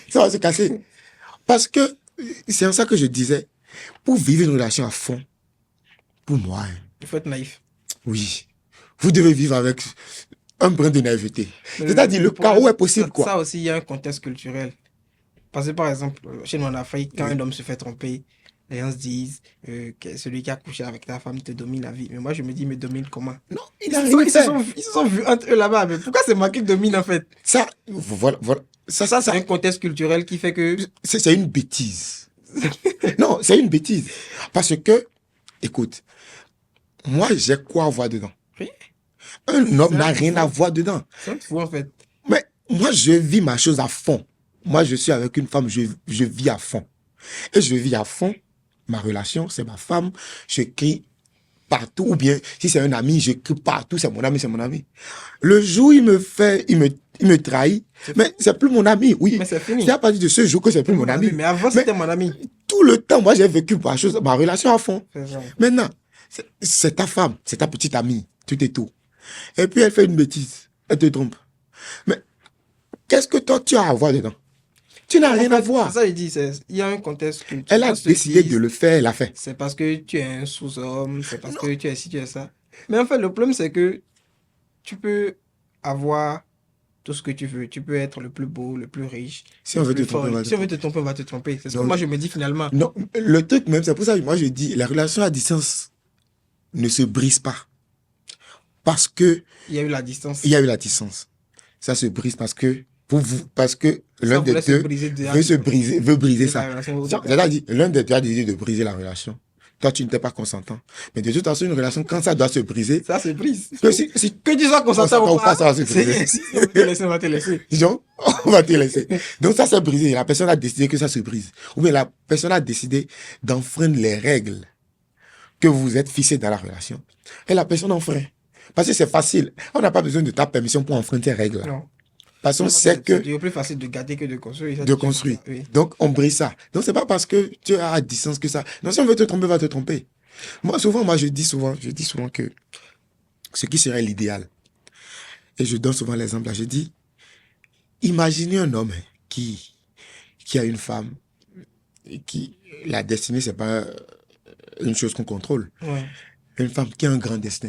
ça va se casser. Parce que c'est en ça que je disais, pour vivre une relation à fond, pour moi, il faut être naïf. oui, vous devez vivre avec un brin de naïveté. Mais C'est-à-dire le problème, chaos est possible, quoi. Ça aussi, il y a un contexte culturel. Parce que par exemple, chez nous en Afrique, quand un homme se fait tromper, les gens se disent que celui qui a couché avec ta femme te domine la vie. Mais moi, je me dis, me domine comment? Non, Ils se sont vus entre eux là-bas. Mais pourquoi c'est moi qui domine en fait? Ça, voilà. Ça, c'est un contexte culturel qui fait que... C'est une bêtise. Non, c'est une bêtise. Parce que, écoute, moi, j'ai quoi à voir dedans? Oui. Un homme C'est n'a un rien fou. à voir dedans. C'est un fou, en fait. Mais moi, je vis ma chose à fond. Moi, je suis avec une femme, je vis à fond. Et je vis à fond. Ma relation, c'est ma femme. Je crie partout. Ou bien, si c'est un ami, je crie partout. C'est mon ami, c'est mon ami. Le jour où il me trahit, mais c'est plus mon ami. Oui, Mais c'est fini. c'est à partir de ce jour que c'est plus mon ami. Mais avant, Mais c'était mon ami. tout le temps, moi, j'ai vécu ma relation à fond. C'est ça. Maintenant, c'est ta femme, c'est ta petite amie, tout est tout. Et puis elle fait une bêtise, elle te trompe. Mais qu'est-ce que toi tu as à voir dedans? Tu n'as rien à voir. C'est ça, il dit. Il y a un contexte culturel. Elle a décidé de le faire, elle l'a fait. C'est parce que tu es un sous-homme, c'est parce que tu es ci, tu es ça. Mais en fait, le problème, c'est que tu peux avoir tout ce que tu veux. Tu peux être le plus beau, le plus riche. Si on veut te plus fort. tromper, on va te Si on veut te tromper, on va te tromper. C'est ce que Donc, moi, je me dis finalement. Non, le truc même, c'est pour ça que moi je dis, la relation à distance ne se brise pas. Parce que Il y a eu la distance. il y a eu la distance. Ça se brise parce que, parce que l'un des voulait se deux briser déjà. veut briser La ça. relation. C'est-à-dire, l'un des deux a décidé de briser la relation. Toi, tu n'étais pas consentant. Mais de toute façon, une relation, quand ça doit se briser, Ça se brise. que si Que tu sois consentant ou pas, ça va se briser. on va te laisser, on va te laisser. Donc, on va te laisser. Donc, ça s'est brisé. La personne a décidé que ça se brise. Ou bien la personne a décidé d'enfreindre les règles que vous êtes fixées dans la relation. Et la personne enfreint. Parce que c'est facile. On n'a pas besoin de ta permission pour enfreindre tes règles. Non. Parce qu'on sait que C'est plus facile de gâter que de construire. Ça, de construire. Oui. Donc, on brise ça. Donc, c'est pas parce que tu es à distance que ça. Non, si on veut te tromper, on va te tromper. Moi, je dis souvent que ce qui serait l'idéal. Et je donne souvent l'exemple là. Je dis, imaginez un homme qui a une femme et qui, la destinée, c'est pas une chose qu'on contrôle. Ouais. Une femme qui a un grand destin.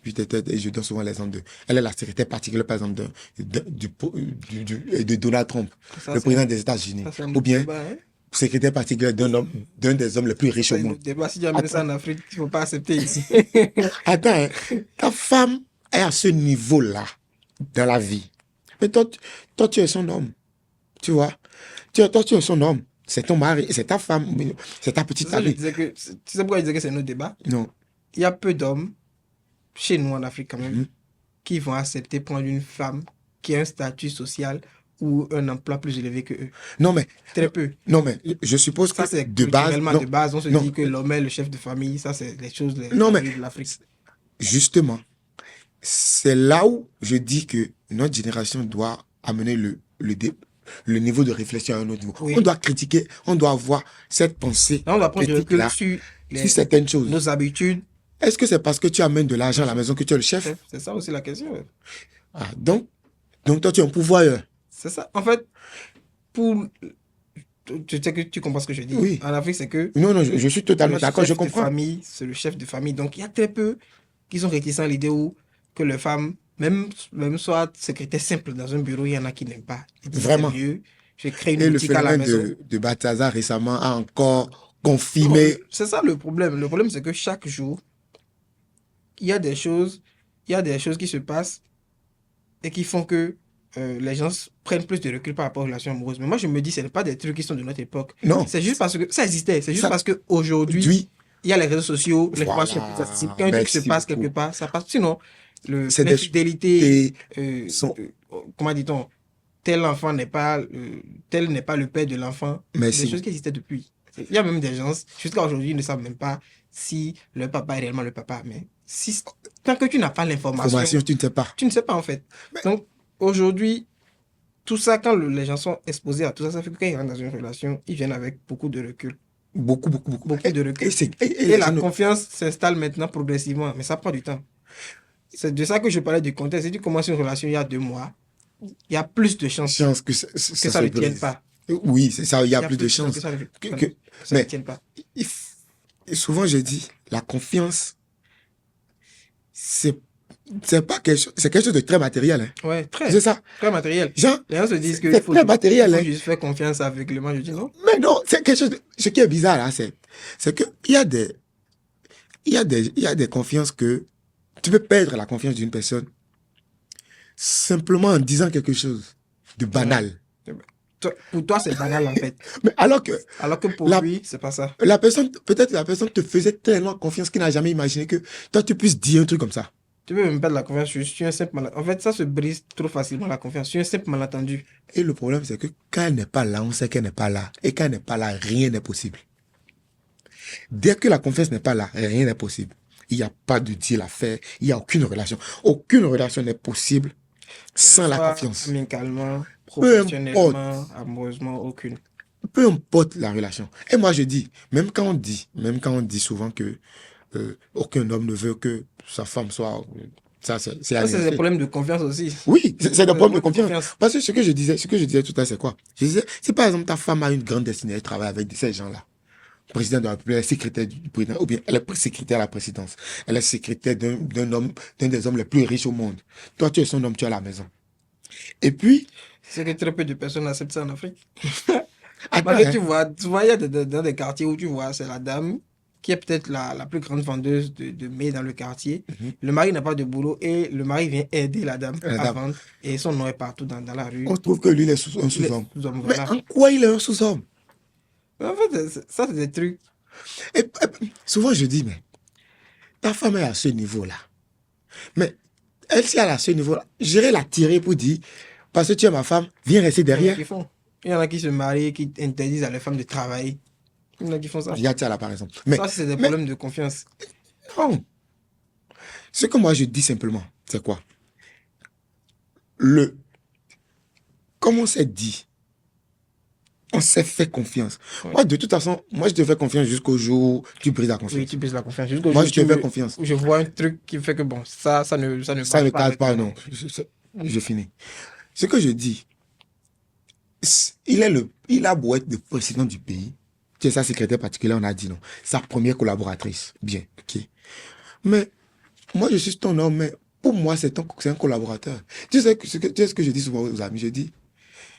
Et je donne souvent l'exemple de, elle est la secrétaire particulière, par exemple, de Donald Trump, Ça, le c'est- président des États-Unis. ça, c'est un Ou bien, débat, hein. secrétaire particulier d'un des hommes les plus riches au C'est le monde. débat. Si tu amènes ça en Afrique, il ne faut pas accepter ici. Attends, hein, ta femme est à ce niveau-là dans la vie. Mais toi, tu es son homme. Tu vois? Toi, tu es son homme. C'est ton mari, c'est ta femme, c'est ta C'est petite ça, je amie. disais que, tu sais pourquoi je disais que c'est notre débat? Non. Il y a peu d'hommes, chez nous en Afrique quand même, Mhm. qui vont accepter prendre une femme qui a un statut social ou un emploi plus élevé que eux. Non, mais, Très peu. je suppose Ça, que c'est de base, culturellement, non, de base, on se non. dit que l'homme est le chef de famille. Ça, c'est les choses Non, mais- de l'Afrique. justement, c'est là où je dis que notre génération doit amener le niveau de réflexion à un autre niveau. Oui. On doit critiquer, on doit avoir cette pensée Là, on va prendre du recul critique-là sur sur certaines choses. nos habitudes. Est-ce que c'est parce que tu amènes de l'argent à la maison que tu es le chef? C'est ça aussi la question. Ah, donc toi, tu es un pourvoyeur. C'est ça. En fait, pour... Tu sais que tu comprends ce que je dis. Oui. En Afrique, c'est que Non, je suis totalement le d'accord, je chef de comprends. famille, c'est le chef de famille. Donc, il y a très peu qui sont réticents à l'idée où que les femmes, même soit secrétaire simple dans un bureau, il y en a qui n'aiment pas. Ils disent, Vraiment. c'est mieux. Je crée une Et le boutique à la phénomène maison. de Balthazar récemment a encore Non, confirmé. c'est ça le problème. Le problème, c'est que chaque jour, il y a des choses qui se passent et qui font que les gens prennent plus de recul par rapport aux relations amoureuses. Mais moi, je me dis, ce n'est pas des trucs qui sont de notre époque. Non. C'est juste parce que ça existait. C'est juste Ça- parce qu'aujourd'hui, Oui, il y a les réseaux sociaux, les Voilà. informations plus accessibles. Quand un truc se Merci passe beaucoup. quelque part, ça passe. Sinon, C'est des- l'infidélité, et sont- comment dit-on, tel n'est pas le père de l'enfant. Merci. Des choses qui existaient depuis. Il y a même des gens, jusqu'à aujourd'hui, ils ne savent même pas si le papa est réellement le papa. Mais tant que tu n'as pas l'information, formation, tu ne sais pas. tu ne sais pas en fait. Donc, aujourd'hui, tout ça, quand les gens sont exposés à tout ça, ça fait que quand ils rentrent dans une relation, ils viennent avec beaucoup de recul. Beaucoup. Beaucoup de recul. Et Et les la gens ne- confiance s'installe maintenant progressivement, mais ça prend du temps. C'est de ça que je parlais du contexte. Si tu commences une relation il y a 2 mois, il y a plus de chances chance que que ça se ne tienne brise. pas. Oui, c'est ça, il y a plus de chances chances. que ça ne Que- ça ne mais- tienne pas. Et souvent, je dis, la confiance, c'est pas quelque chose, c'est quelque chose de très matériel. Hein. Ouais, très, C'est ça. très matériel. Genre, Les gens se disent c'est qu'il faut, très matériel. il faut Hein. juste faire confiance aveuglément. Je dis non. Mais non, c'est quelque chose. Ce qui est bizarre là, c'est que il y a des confiances que tu peux perdre la confiance d'une personne simplement en disant quelque chose de banal. Pour toi, c'est banal, en fait. Mais alors que Alors que pour la, lui, c'est pas ça. peut-être la personne te faisait tellement confiance qu'il n'a jamais imaginé que toi, tu puisses dire un truc comme ça. Tu peux même perdre la confiance. Je suis un simple malentendu. En fait, ça se brise trop facilement, la confiance. Je suis un simple malentendu. Et le problème, c'est que quand elle n'est pas là, on sait qu'elle n'est pas là. Et quand elle n'est pas là, rien n'est possible. Dès que la confiance n'est pas là, rien n'est possible. Il n'y a pas de deal à faire. Il n'y a aucune relation. Aucune relation n'est possible sans la Soit confiance. amicalement, Peu importe, professionnellement, amoureusement, aucune. peu importe la relation. Et moi, je dis, même quand on dit souvent que aucun homme ne veut que sa femme soit... ça, c'est Ça, c'est des annoncé. problèmes de confiance aussi. Oui, c'est C'est un des problème de problèmes de confiance. confiance. Parce que ce que je disais tout à l'heure, c'est quoi? Je disais, si par exemple ta femme a une grande destinée, elle travaille avec ces gens-là, président de la République, elle est secrétaire du président, ou bien elle est secrétaire à la présidence, elle est secrétaire d'un des hommes les plus riches au monde. Toi, tu es son homme, tu es à la maison. Et puis, C'est que très peu de personnes acceptent ça en Afrique. attends, Parce que hein, tu vois, il y a dans des quartiers où tu vois, c'est la dame qui est peut-être la plus grande vendeuse de mets dans le quartier. mhm, Le mari n'a pas de boulot et le mari vient aider la dame la à dame, vendre. Et son nom est partout dans la rue. on trouve que lui, il est un Il est sous-homme. sous-homme, Mais voilà. en quoi il est un sous-homme? En fait, ça, c'est des trucs. Et souvent, je dis, mais ta femme est à ce niveau-là. Mais elle, si elle est à ce niveau-là, j'irai la tirer pour dire, parce que tu es ma femme, viens rester Il y en a derrière. qui font. Il y en a qui se marient, qui interdisent à les femmes de travailler. Il y en a qui font ça. Regarde ça là, par exemple. Mais, Ça, c'est des mais problèmes de confiance. non. Ce que moi, je dis simplement, c'est quoi? Le, comme on s'est dit, on s'est fait confiance. Oui. Moi, de toute façon, moi, je te fais confiance jusqu'au jour où tu brises la Oui, confiance. tu baisses la confiance. Jusqu'au Moi, jour je où te fais confiance. où je vois un truc qui fait que bon, ça ne Ça marche ne pas casse avec pas, moi. non. Je finis. Ce que je dis, il a beau être le président du pays, tu es sa secrétaire particulière, on a dit non. Sa première collaboratrice. Bien, ok. Mais moi, je suis ton homme, mais pour moi, c'est un collaborateur. Tu sais ce que je dis souvent aux amis, je dis,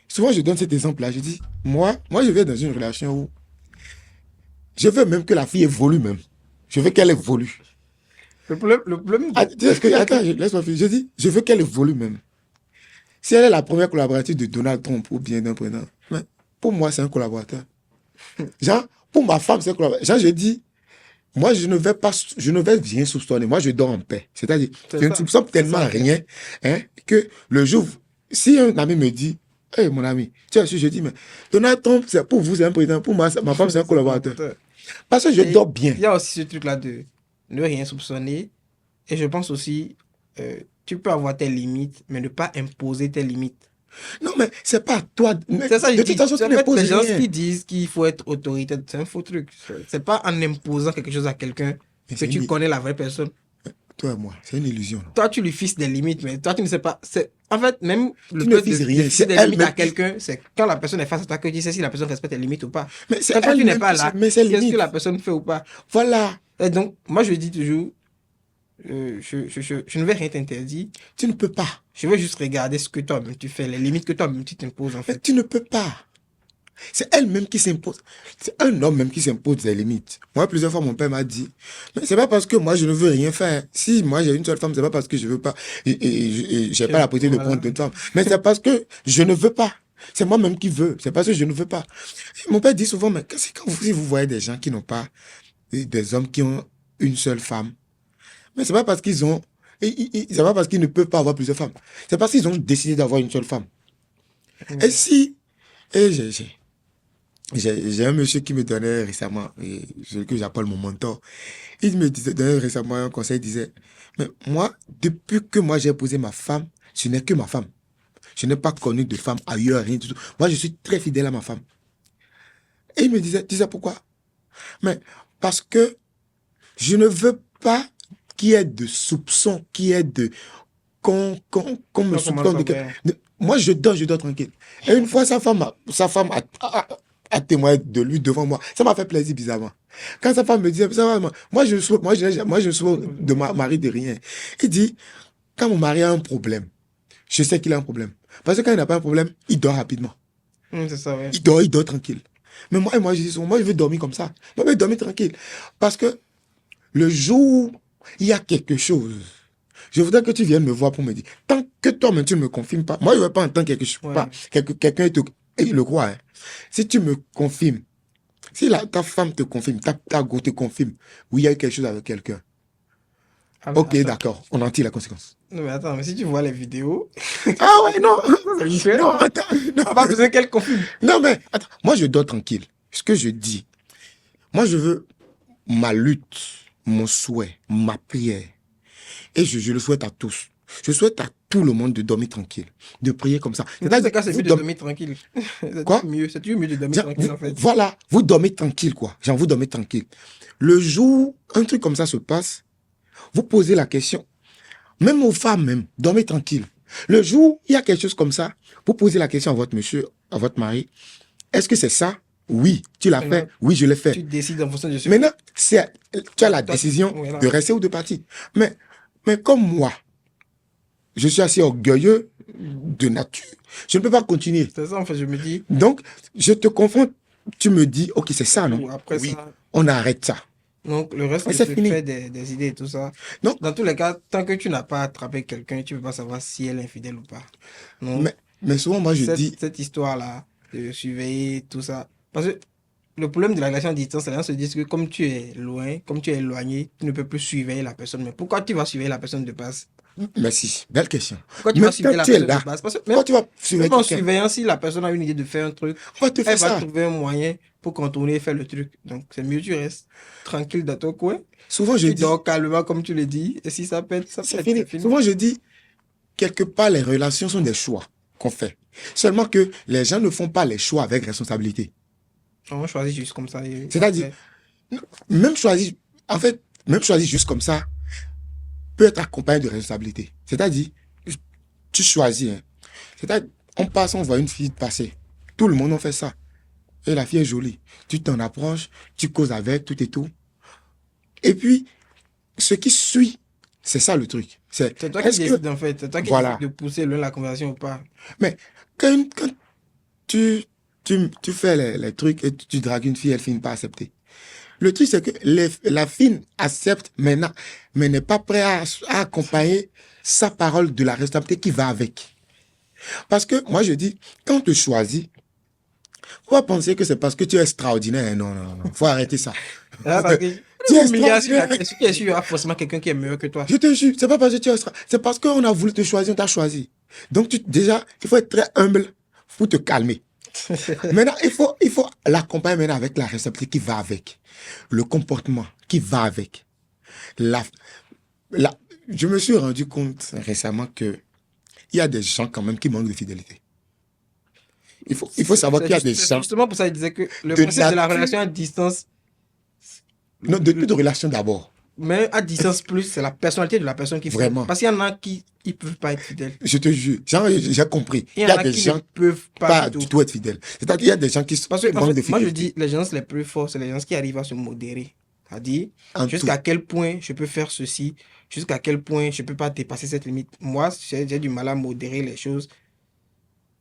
souvent je donne cet exemple-là, je dis, moi, je vais dans une relation où je veux même que la fille évolue même. Je veux qu'elle évolue. Le problème Ah, tu sais ce que, attends, laisse-moi finir. Je dis, je veux qu'elle évolue même. Si elle est la première collaboratrice de Donald Trump ou bien d'un président, mais pour moi, c'est un collaborateur. Genre, pour ma femme, c'est un collaborateur. Genre, je dis, moi, je ne vais rien soupçonner. Moi, je dors en paix. C'est-à-dire, c'est je ne ça. soupçonne C'est tellement ça. rien, hein, que le jour, si un ami me dit, hey, mon ami, tu as su, je dis, mais Donald Trump, c'est pour vous, c'est un président. Pour moi, ma femme, c'est un collaborateur. Parce que je Et dors bien. il y a aussi ce truc-là de ne rien soupçonner. Et je pense aussi, tu peux avoir tes limites, mais ne pas imposer tes limites. Non, mais c'est pas à toi. Mais C'est ça, je de dis. toute façon, tu En fait, n'imposes les gens rien. qui disent qu'il faut être autoritaire, c'est un faux truc. C'est pas en imposant quelque chose à quelqu'un Mais que c'est tu une- connais la vraie personne. Toi et moi, c'est une illusion. Non? Toi, tu lui fixes des limites, mais toi, tu ne sais pas. En fait, même le Tu ne fait fixes de rien, fixer c'est des elle limites à même qui- quelqu'un, c'est quand la personne est face à toi que tu sais si la personne respecte tes limites ou pas. Mais c'est Quand toi, tu n'es elle-même pas qui là, se met ses qu'est-ce que limites. la personne fait ou pas? Voilà. Et donc, moi, je dis toujours, je ne vais rien t'interdire. Tu ne peux pas. Je veux juste regarder ce que toi-même tu fais, les limites que toi-même tu t'imposes, en Mais fait. tu ne peux pas. C'est elle-même qui s'impose. C'est un homme même qui s'impose des limites. Moi, plusieurs fois, mon père m'a dit, mais c'est pas parce que moi, je ne veux rien faire. Si moi, j'ai une seule femme, c'est pas parce que je veux pas, et j'ai pas la possibilité de Voilà. prendre une femme. Mais c'est parce que je ne veux pas. C'est moi-même qui veux. C'est parce que je ne veux pas. Et mon père dit souvent, mais c'est quand si vous voyez des gens qui n'ont pas, des hommes qui ont une seule femme, mais c'est pas parce qu'ils ont, c'est pas parce qu'ils ne peuvent pas avoir plusieurs femmes. C'est parce qu'ils ont décidé d'avoir une seule femme. Et si, et j'ai un monsieur qui me donnait récemment, et ce que j'appelle mon mentor, il me donnait récemment un conseil, il disait, mais moi, depuis que moi j'ai épousé ma femme, ce n'est que ma femme. Je n'ai pas connu de femme ailleurs, rien du tout. Moi, je suis très fidèle à ma femme. Et il me disait, tu sais pourquoi? Mais parce que je ne veux pas qu'il y ait de soupçons, qu'il y ait de... qu'on me soupçonne de quelque... Moi, je dors tranquille. Et une fois, sa femme a témoigné de lui devant moi. Ça m'a fait plaisir, bizarrement. Quand sa femme me disait, ça va, moi, je ne souhaite de ma mari de rien. Il dit, quand mon mari a un problème, je sais qu'il a un problème. Parce que quand il n'a pas un problème, il dort rapidement. C'est ça, ouais. Il dort tranquille. Mais moi, je dis souvent, moi, je veux dormir comme ça. Moi, je veux dormir tranquille. Parce que le jour où il y a quelque chose, je voudrais que tu viennes me voir pour me dire, tant que toi-même tu ne me confirmes pas, moi je ne vais pas entendre quelque chose, Ouais. quelqu'un Et il le croit. Hein. Si tu me confirmes, si ta femme te confirme, ta go te confirme, oui, il y a eu quelque chose avec quelqu'un. Ah, mais Ok, attends. d'accord, on en tire la conséquence. Non, mais attends, mais si tu vois les vidéos, Ah ouais, non, c'est différent. non, attends, non, Pas besoin qu'elle confirme. non, mais attends, moi je dors tranquille. Ce que je dis, moi je veux ma lutte, mon souhait, ma prière. Et je le souhaite à tous. Je souhaite à tout le monde de dormir tranquille, de prier comme ça. Dans ce cas, c'est Vous mieux de dormez- dormir tranquille. Quoi? C'est toujours mieux de dormir Genre, tranquille, en fait. voilà, vous dormez tranquille, quoi. Genre, vous dormez tranquille. Le jour, un truc comme ça se passe, vous posez la question, même aux femmes, même, dormez tranquille. Le jour, il y a quelque chose comme ça, vous posez la question à votre monsieur, à votre mari, est-ce que c'est ça? Oui, tu l'as Maintenant, fait. Oui, je l'ai fait. tu décides en fonction de ce que Maintenant, tu as la toi, décision voilà. de rester ou de partir. Mais comme moi, je suis assez orgueilleux de nature, je ne peux pas continuer. C'est ça, en fait, je me dis. Donc, je te confronte, tu me dis, ok, c'est ça, non? Ou après Oui, ça. on arrête ça. Donc, le reste, Et tu c'est te fini. fais des idées et tout ça. Non, Dans tous les cas, tant que tu n'as pas attrapé quelqu'un, tu ne peux pas savoir si elle est infidèle ou pas. Donc, mais souvent, moi, je dis, cette histoire-là, de surveiller tout ça. Parce que le problème de la relation à distance, les gens se disent que comme tu es loin, comme tu es éloigné, tu ne peux plus surveiller la personne. Mais pourquoi tu vas surveiller la personne de base? merci, belle question. Pourquoi tu Mais vas surveiller quand la tu es personne de là, base? Parce que quand tu vas surveiller même en quelqu'un, surveillant, si la personne a une idée de faire un truc, on va te faire elle va ça. trouver un moyen pour contourner et faire le truc. Donc, c'est mieux que tu restes tranquille dans ton coin. Souvent, je Tu dis, dors calmement, comme tu le dis. Et si ça pète, ça c'est pète. fini. C'est fini. Souvent, je dis, quelque part, les relations sont des choix qu'on fait. Seulement que les gens ne font pas les choix avec responsabilité. On choisit juste comme ça. Et C'est-à-dire, après, même choisir, en fait, même choisir juste comme ça peut être accompagné de responsabilité. C'est-à-dire, tu choisis. Hein. C'est-à-dire, on passe, on voit une fille passer. Tout le monde en fait ça. Et la fille est jolie. Tu t'en approches, tu causes avec, tout et tout. Et puis, ce qui suit, c'est ça le truc. c'est toi qui est-ce que, décides en fait. C'est toi qui voilà. décides de pousser loin la conversation ou pas. Mais quand tu fais les trucs et tu dragues une fille, elle finit pas accepter. Le truc, c'est que la fille accepte maintenant, mais n'est pas prête à accompagner sa parole de la responsabilité qui va avec. Parce que moi, je dis, quand on te choisit, faut pas penser que c'est parce que tu es extraordinaire. Non, non, non. Faut arrêter ça. Ah, parce que Tu es l'humiliation, extraordinaire. qui est sûr, il y aura forcément quelqu'un qui est meilleur que toi. Je te jure, c'est pas parce que tu es extraordinaire. C'est parce qu'on a voulu te choisir, on t'a choisi. Donc, déjà, il faut être très humble pour te calmer. Maintenant, il faut l'accompagner maintenant avec la responsabilité qui va avec. Le comportement qui va avec. Je me suis rendu compte récemment que il y a des gens quand même qui manquent de fidélité. Il faut savoir qu'il y a des C'est gens, justement pour ça qu'il disait que le de principe de la nature- relation à distance, non, de toute relation d'abord. mais à distance plus, c'est la personnalité de la personne qui fait. Vraiment. Parce qu'il y en a qui ne peuvent pas être fidèles. Je te jure, j'ai compris. Il Il y y en a a des qui gens ne peuvent pas pas du du tout. tout être fidèles. C'est-à-dire qu'il y a des gens qui Parce que, en manquent de fait, moi, je fidélité. dis, les gens les plus forts, c'est les gens qui arrivent à se modérer. C'est-à-dire, En jusqu'à tout. quel point je peux faire ceci, jusqu'à quel point je ne peux pas dépasser cette limite. Moi, j'ai du mal à modérer les choses.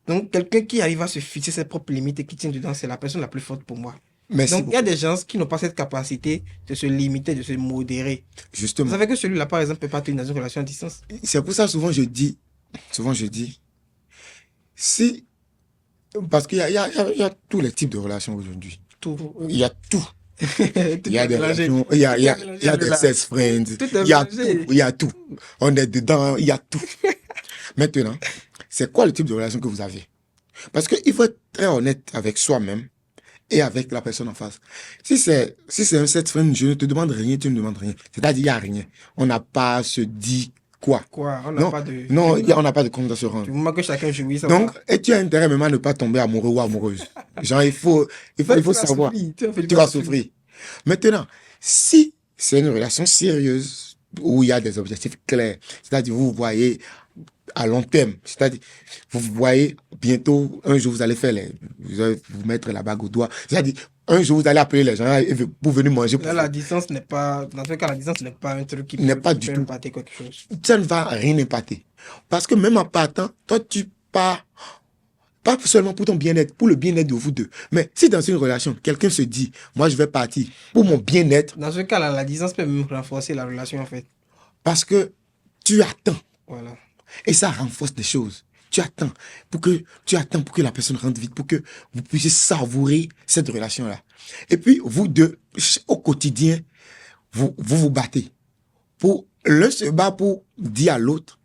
Donc, quelqu'un qui arrive à se fixer ses propres limites et qui tient dedans, c'est la personne la plus forte pour moi. Merci Donc, il y a beaucoup. des gens qui n'ont pas cette capacité de se limiter, de se modérer. Vous Justement. savez que celui-là, par exemple, ne peut pas tenir dans une relation à distance. C'est pour ça, souvent, je dis, si, parce qu'il y a tous les types de relations aujourd'hui. Tout. Il y a tout. Tout Il y a est des mélangé. relations, il y a des sex friends, Tout est il y a mélangé. tout, il y a tout. On est dedans, il y a tout. Maintenant, c'est quoi le type de relation que vous avez? Parce qu'il faut être très honnête avec soi-même et avec la personne en face. Si c'est un sex friend, je ne te demande rien, tu ne me demandes rien. C'est-à-dire, il n'y a rien. On n'a pas à se dire quoi. On n'a Non, pas de... non, on n'a pas de compte à se rendre. Du moment que chacun jouit, ça Donc, va. et tu as intérêt même à ne pas tomber amoureux ou amoureuse. Genre, il faut Tu vas savoir. souffrir, Tu vas souffrir. Maintenant, si c'est une relation sérieuse où il y a des objectifs clairs, c'est-à-dire vous voyez à long terme, c'est-à-dire vous voyez bientôt, un jour vous allez faire vous allez vous mettre la bague au doigt, c'est-à-dire un jour vous allez appeler les gens pour venir manger pour Là, vous. la distance n'est pas... Dans tous les cas, la distance n'est pas un truc qui N'est peut, pas qui du peut tout. impacter quelque chose. Ça ne va rien impacter. Parce que même en partant, toi tu pars pas seulement pour ton bien-être, pour le bien-être de vous deux. Mais si dans une relation, quelqu'un se dit, moi je vais partir pour mon bien-être, Dans ce cas-là, la distance peut même renforcer la relation, en fait. parce que tu attends Voilà. et ça renforce des choses. tu attends pour que la personne rentre vite, pour que vous puissiez savourer cette relation-là. Et puis, vous deux, au quotidien, vous battez. L'un se bat pour dire à l'autre,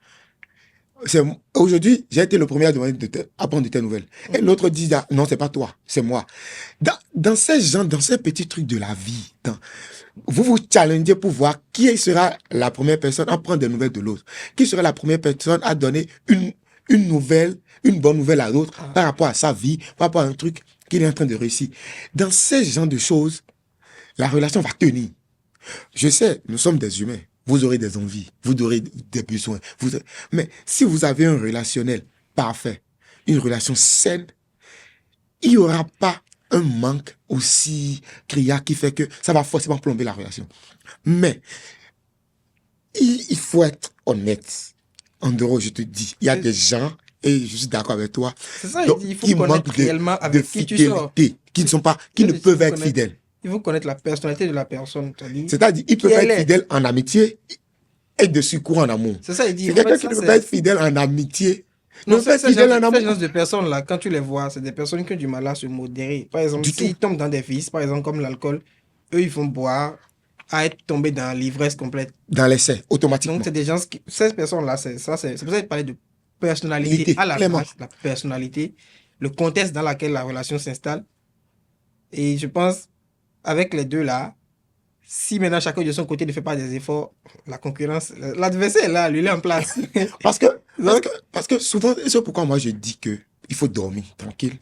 aujourd'hui, j'ai été le premier à demander à prendre de tes nouvelles. Et l'autre dit, non, c'est pas toi, c'est moi. Dans ces petits trucs de la vie, vous challengez pour voir qui sera la première personne à prendre des nouvelles de l'autre. Qui sera la première personne à donner une bonne nouvelle à l'autre par rapport à sa vie, par rapport à un truc qu'il est en train de réussir. Dans ces genres de choses, la relation va tenir. Je sais, nous sommes des humains. Vous aurez des envies, vous aurez des besoins. Mais si vous avez un relationnel parfait, une relation saine, il n'y aura pas un manque aussi criard qui fait que ça va forcément plomber la relation. Mais il faut être honnête. En dehors, je te dis, il y a des gens, et je suis d'accord avec toi, c'est ça, il faut connaître réellement avec qui tu sors. Qui ne peuvent être fidèles. Il faut connaître la personnalité de la personne. C'est-à-dire, ils peuvent être fidèles en amitié et de secours en amour. C'est ça, il dit. C'est quelqu'un qui ne peut pas être fidèle en amitié. Non, ces genres de personnes-là, quand tu les vois, c'est des personnes qui ont du mal à se modérer. Par exemple, s'ils tombent dans des vices, par exemple, comme l'alcool, eux, ils vont boire à être tombés dans l'ivresse complète. Dans l'essai, automatiquement. Donc, c'est des gens ces personnes-là, c'est pour ça que je parlais de personnalité à la base, la personnalité, le contexte dans lequel la relation s'installe. Et je pense, avec les deux là, si maintenant chacun de son côté ne fait pas des efforts, la concurrence, l'adversaire est là, lui il est en place. parce que souvent, c'est pourquoi moi je dis que il faut dormir tranquille.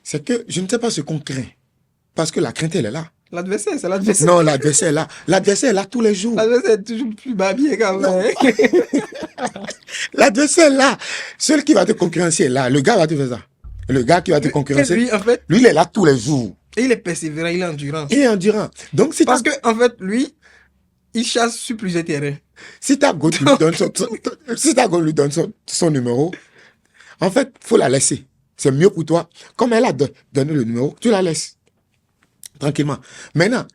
C'est que je ne sais pas ce qu'on craint. Parce que la crainte, elle est là. L'adversaire, c'est l'adversaire. Non, l'adversaire est là. L'adversaire est là tous les jours. L'adversaire est toujours plus babillé quand même. L'adversaire est là. Celui qui va te concurrencer est là. Le gars va te faire ça. Le gars qui va te concurrencer, lui, en fait, lui, il est là tous les jours. Et il est persévérant, il est endurant. Il est endurant. Donc, parce que, en fait, lui, il chasse sur plusieurs terrains. Si ta go lui donne son numéro, en fait, faut la laisser. C'est mieux pour toi. Comme elle a donné le numéro, tu la laisses. Tranquillement. Maintenant,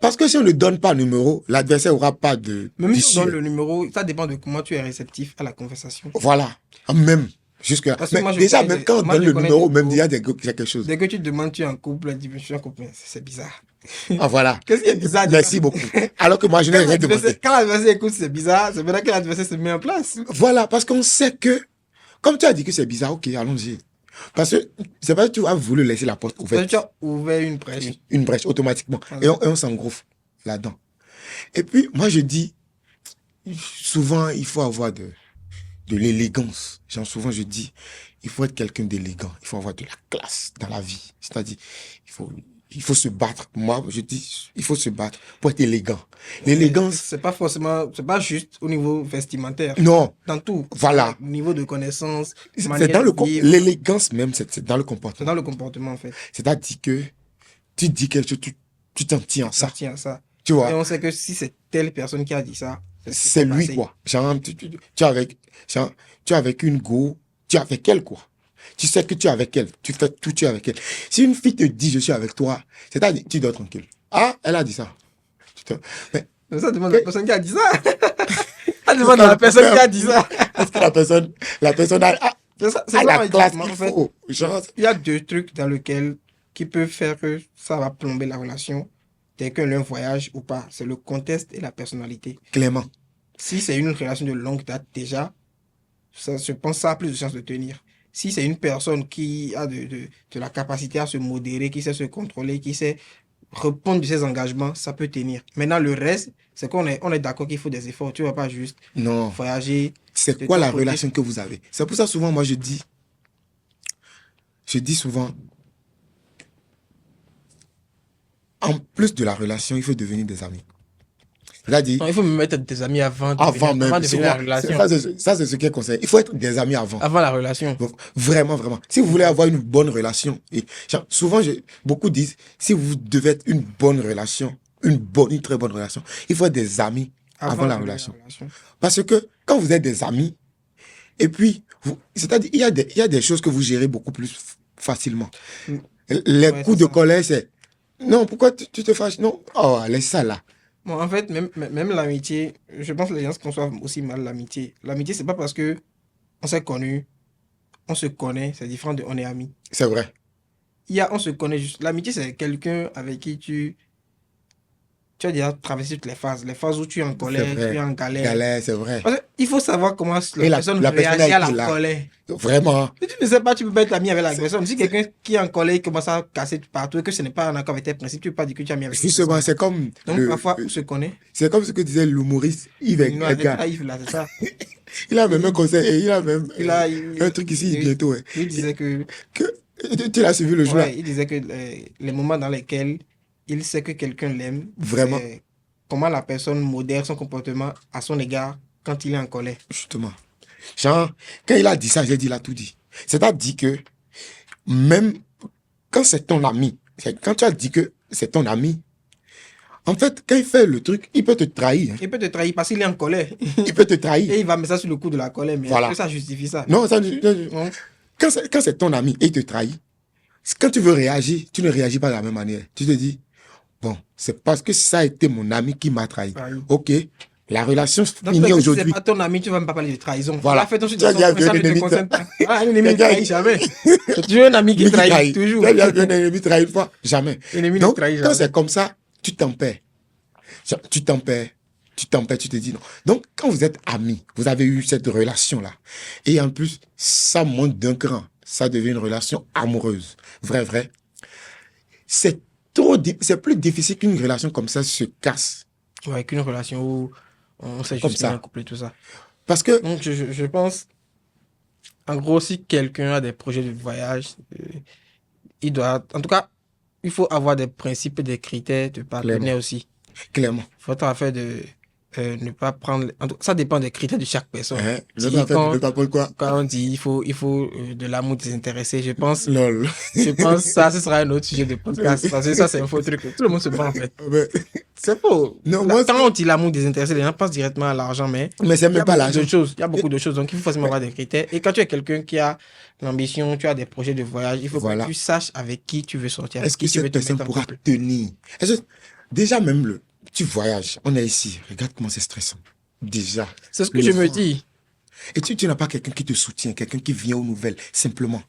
parce que si on ne donne pas le numéro, l'adversaire n'aura pas de... Même si on donne le numéro, ça dépend de comment tu es réceptif à la conversation. Voilà. Même. Jusque-là. Mais déjà, même quand on donne le numéro, même il y a quelque chose. Dès que tu demandes, tu es en couple, elle dit, je suis en couple, c'est bizarre. Ah, voilà. Qu'est-ce qui est bizarre? Merci beaucoup. Alors que moi, je n'ai rien demandé. Quand l'adversaire écoute, c'est bizarre, c'est maintenant que l'adversaire se met en place. Voilà, parce qu'on sait que, comme tu as dit que c'est bizarre, ok, allons-y. Parce que c'est pas que tu as voulu laisser la porte ouverte. Tu as ouvert une brèche. Une brèche, automatiquement. Et on s'engouffre là-dedans. Et puis, moi, je dis, souvent, il faut avoir de l'élégance. Genre, souvent, je dis, il faut être quelqu'un d'élégant. Il faut avoir de la classe dans la vie. C'est-à-dire, il faut se battre. Moi, je dis, il faut se battre pour être élégant. L'élégance. C'est pas forcément, c'est pas juste au niveau vestimentaire. Non. Dans tout. Voilà. Au niveau de connaissance. C'est dans l'élégance même, c'est dans le comportement. C'est dans le comportement, en fait. C'est-à-dire que tu dis quelque chose, tu t'en tiens à ça. Tu tiens à ça. Tu vois. Et on sait que si c'est telle personne qui a dit ça, c'est lui, quoi. Genre, tu es avec une go, tu es avec elle, quoi. Tu sais que tu es avec elle. Tu fais tout, tu es avec elle. Si une fille te dit, je suis avec toi, c'est-à-dire, tu dors tranquille. Ah, elle a dit ça. Mais ça demande à la personne qui a dit ça. Ça demande à la personne qui a dit ça. Parce que la personne a la classe qu'il faut. Il y a deux trucs dans lesquels qui peuvent faire que ça va plomber la relation. Dès que l'un voyage ou pas, c'est le contexte et la personnalité. Clairement. Si c'est une relation de longue date déjà, je pense que ça a plus de chances de tenir. Si c'est une personne qui a de la capacité à se modérer, qui sait se contrôler, qui sait répondre de ses engagements, ça peut tenir. Maintenant, le reste, c'est qu'on est d'accord qu'il faut des efforts. Tu ne vas pas juste voyager. C'est quoi la relation que vous avez? C'est pour ça souvent, moi, je dis souvent, en plus de la relation, il faut devenir des amis. Non, il faut me mettre des amis avant de devenir la relation. Ça, c'est ce qui est conseillé. Il faut être des amis avant. Avant la relation. Donc, vraiment, vraiment. Si vous voulez avoir une bonne relation, et souvent, beaucoup disent, si vous devez être une bonne relation, une très bonne relation, il faut être des amis avant la relation. Parce que quand vous êtes des amis, et puis, c'est-à-dire, il y a des choses que vous gérez beaucoup plus facilement. Les coups de colère, c'est, non, pourquoi tu te fâches? Non, oh, laisse ça là. Bon, en fait, même l'amitié, je pense que les gens conçoivent aussi mal l'amitié. L'amitié, c'est pas parce que on s'est connus on se connaît, c'est différent de on est amis. C'est vrai. On se connaît juste. L'amitié, c'est quelqu'un avec qui tu as déjà traversé toutes les phases. Les phases où tu es en C'est colère, tu es vrai. en galère. Galère, c'est vrai. Parce qu'il faut savoir comment Et la personne la personne réagit à qui est la là. colère. Vraiment. Si tu ne sais pas, tu peux pas être ami avec la C'est- personne. Si c'est- quelqu'un qui est en colère commence à casser partout et que ce n'est pas en accord avec tes principes, tu ne peux pas dire que tu es ami avec cette Justement, personne. c'est comme Donc, parfois, on se connaît. c'est comme ce que disait l'humoriste Yves Non, Edgar. c'est Yves, là, c'est ça. Il a même un conseil et il a même Il un truc ici bientôt. Ouais. disait que, Tu l'as suivi le jour là. ouais, il disait que les moments dans lesquels il sait que quelqu'un l'aime, Vraiment. c'est comment la personne modère son comportement à son égard quand il est en colère. Justement. Genre, quand il a dit ça, j'ai dit, il a tout dit. C'est-à-dire que même quand c'est ton ami, quand tu as dit que c'est ton ami, en fait, quand il fait le truc, il peut te trahir. Hein. Il peut te trahir parce qu'il est en colère. Il peut te trahir. Et il va mettre ça sur le coup de la colère. Mais Voilà. est-ce que ça justifie ça? Non, ça, Non. quand c'est ton ami et il te trahit, quand tu veux réagir, tu ne réagis pas de la même manière. Tu te dis, bon, c'est parce que ça a été mon ami qui m'a trahi. Ah oui. Ok, la relation Dans finit tous les cas, si aujourd'hui. c'est pas ton ami, tu vas même pas parler de trahison. Voilà. Fais ton suite Tu as de déjà son vu un ça ne te ennemi concerne pas. Ah, un ennemi ne Quelqu'un- trahit jamais. Tu veux un ami qui Lui qui trahit toujours. Tu as déjà vu un ennemi trahir une fois? Jamais. L'ennemi ne Donc, trahit quand jamais. c'est comme ça, tu t'en perds. Tu t'en perds. Tu te dis non. Donc, quand vous êtes amis, vous avez eu cette relation-là. Et en plus, ça monte d'un cran. Ça devient une relation amoureuse. Vrai. C'est c'est plus difficile qu'une relation comme ça se casse. Ouais, qu'une relation où on s'est Comme juste ça. mis en couple et tout ça. Parce que, Donc, je pense, en gros, si quelqu'un a des projets de voyage, il doit, en tout cas, il faut avoir des principes et des critères de partenaire Clairement. aussi. clairement, Il faut faire de ne pas prendre. En tout cas, ça dépend des critères de chaque personne. hein, Si l'autre a fait quand- le pape quoi? Quand on dit il faut de l'amour désintéressé, je pense Lol. ça, ce sera un autre sujet de podcast. Parce que ça, c'est un faux truc. Tout le monde se bat, en fait. Mais, C'est faux. Non, moi, Quand on dit l'amour désintéressé, les gens pensent directement à l'argent, mais mais c'est il y a même pas beaucoup l'argent. de choses. Il y a beaucoup de choses. Donc, il faut forcément avoir des critères. Et quand tu es quelqu'un qui a l'ambition, tu as des projets de voyage, il faut Voilà. que tu saches avec qui tu veux sortir. Avec Est-ce que qui tu veux cette te personne mettre en pourra couple. tenir? Déjà, même tu voyages, on est ici, regarde comment c'est stressant. Déjà. C'est ce que Le je me vent. dis. Et tu n'as pas quelqu'un qui te soutient, quelqu'un qui vient aux nouvelles, simplement.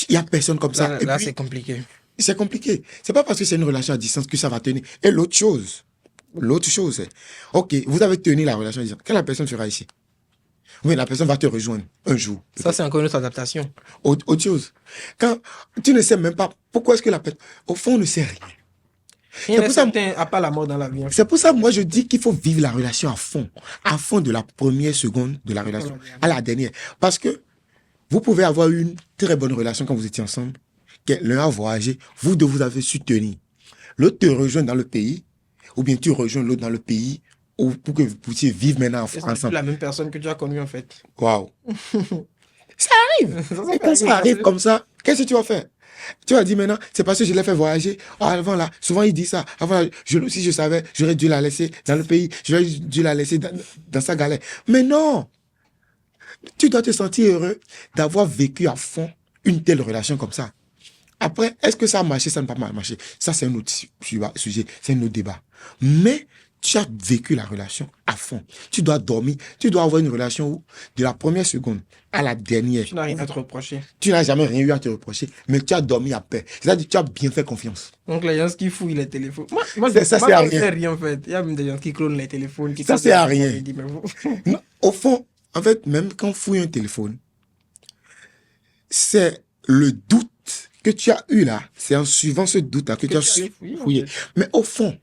Il n'y a personne comme ça. Là, Et là, puis, c'est compliqué. c'est compliqué. C'est pas parce que c'est une relation à distance que ça va tenir. Et l'autre chose, c'est, ok, vous avez tenu la relation à distance. Quand la personne sera ici, oui, la personne va te rejoindre un jour. Ça, c'est encore une autre adaptation. Autre chose. Quand tu ne sais même pas pourquoi est-ce que la personne, au fond, on ne sait rien. Il y en a pour ça- certains, à part la mort dans l'avion. C'est pour ça, moi, je dis qu'il faut vivre la relation à fond de la première seconde de la relation à la dernière. Parce que vous pouvez avoir eu une très bonne relation quand vous étiez ensemble, que l'un a voyagé, vous deux, vous avez su tenir. L'autre te rejoint dans le pays, ou bien tu rejoins l'autre dans le pays, pour que vous puissiez vivre maintenant Et c'est plus ensemble. la même personne que tu as connue, en fait. Waouh. Et quand ça arrive arrive comme ça, qu'est-ce que tu vas faire? Tu vas dire maintenant, c'est parce que je l'ai fait voyager. Ah, avant là, souvent il dit ça. Avant là, si je savais, j'aurais dû la laisser dans le pays. J'aurais dû la laisser dans sa galère. Mais non! Tu dois te sentir heureux d'avoir vécu à fond une telle relation comme ça. Après, est-ce que ça a marché, ça n'a pas marché? Ça, c'est un autre sujet, c'est un autre débat. Mais tu as vécu la relation à fond. Tu dois dormir, tu dois avoir une relation où, de la première seconde à la dernière, Tu n'as rien à te reprocher. tu n'as jamais rien eu à te reprocher, mais tu as dormi à paix. C'est-à-dire que tu as bien fait confiance. Donc, les gens qui fouillent les téléphones. Moi, Ça je sert à ne rien. sais rien, en fait. Il y a même des gens qui clonent les téléphones. Ça sert à rien. Je dis, mais vous- Non, au fond, en fait, même quand on fouille un téléphone, c'est le doute que tu as eu là, c'est en suivant ce doute-là que tu as allais fouiller, en fouillé. fait. Mais au fond,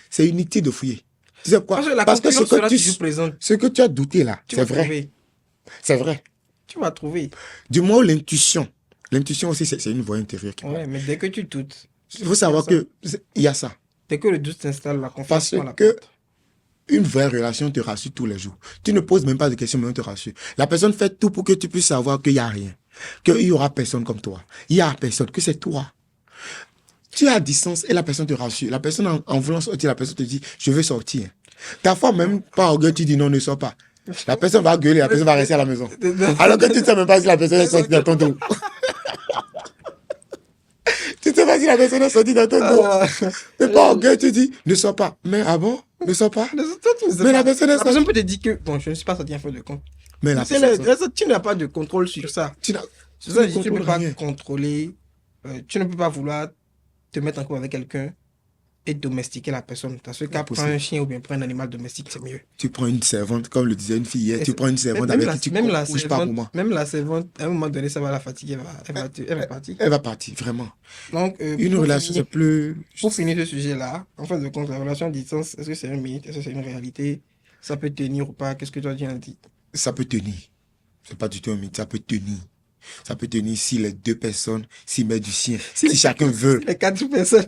c'est inutile de fouiller. Tu sais pourquoi? Parce que la Parce que conclusion sera toujours présente. ce que tu as douté là, Tu c'est vas vrai. trouver. C'est vrai. Tu vas trouver. Du moins, l'intuition aussi, c'est une voix intérieure qui parle. Ouais, mais dès que tu doutes, Il faut savoir il y a il y a ça. dès que le doute s'installe, la confiance Parce prend la que porte. une vraie relation te rassure tous les jours. Tu ne poses même pas de questions, mais on te rassure. La personne fait tout pour que tu puisses savoir qu'il n'y a rien. Qu'il y aura personne comme toi. Il n'y a personne, que c'est toi. Tu es à distance et la personne te rassure. La personne, en voulant sortir, la personne te dit, je veux sortir. Ta fois, même pas orgueil, tu dis non, ne sors pas. La personne va gueuler, la personne va rester à la maison. Alors que tu ne sais même pas si la personne est sortie dans ton dos. Tu ne sais pas si la personne est sortie dans ton dos. Mais pas orgueil, tu dis, ne sors pas. Mais ah bon, ne sors pas. Mais la personne est La personne peut te dire que, bon, je ne suis pas sorti en fin de compte. Mais la Tu sais, tu n'as pas de contrôle sur ça. tu n'as- C'est ça, ne tu ne peux contrôles pas rien. contrôler, tu ne peux pas vouloir te mettre en couple avec quelqu'un et domestiquer la personne. Dans ce cas, prends Impossible. un chien ou bien prends un animal domestique, c'est mieux. Tu prends une servante, comme le disait une fille hier, Et tu c'est- prends une servante même avec la, qui tu même la couches pas pour moi. même la servante, à un moment donné, ça va la fatiguer, elle va partir. Elle va partir, vraiment. Donc, Une relation, c'est plus... pour finir ce sujet-là, en fin de compte, la relation à distance, est-ce que c'est un mythe? Est-ce que c'est une réalité? Ça peut tenir ou pas? Qu'est-ce que toi tu en dis? Ça peut tenir. C'est pas du tout un mythe, ça peut tenir. Ça peut tenir si les deux personnes s'y mettent du sien. Si chacun veut. Les 4 personnes.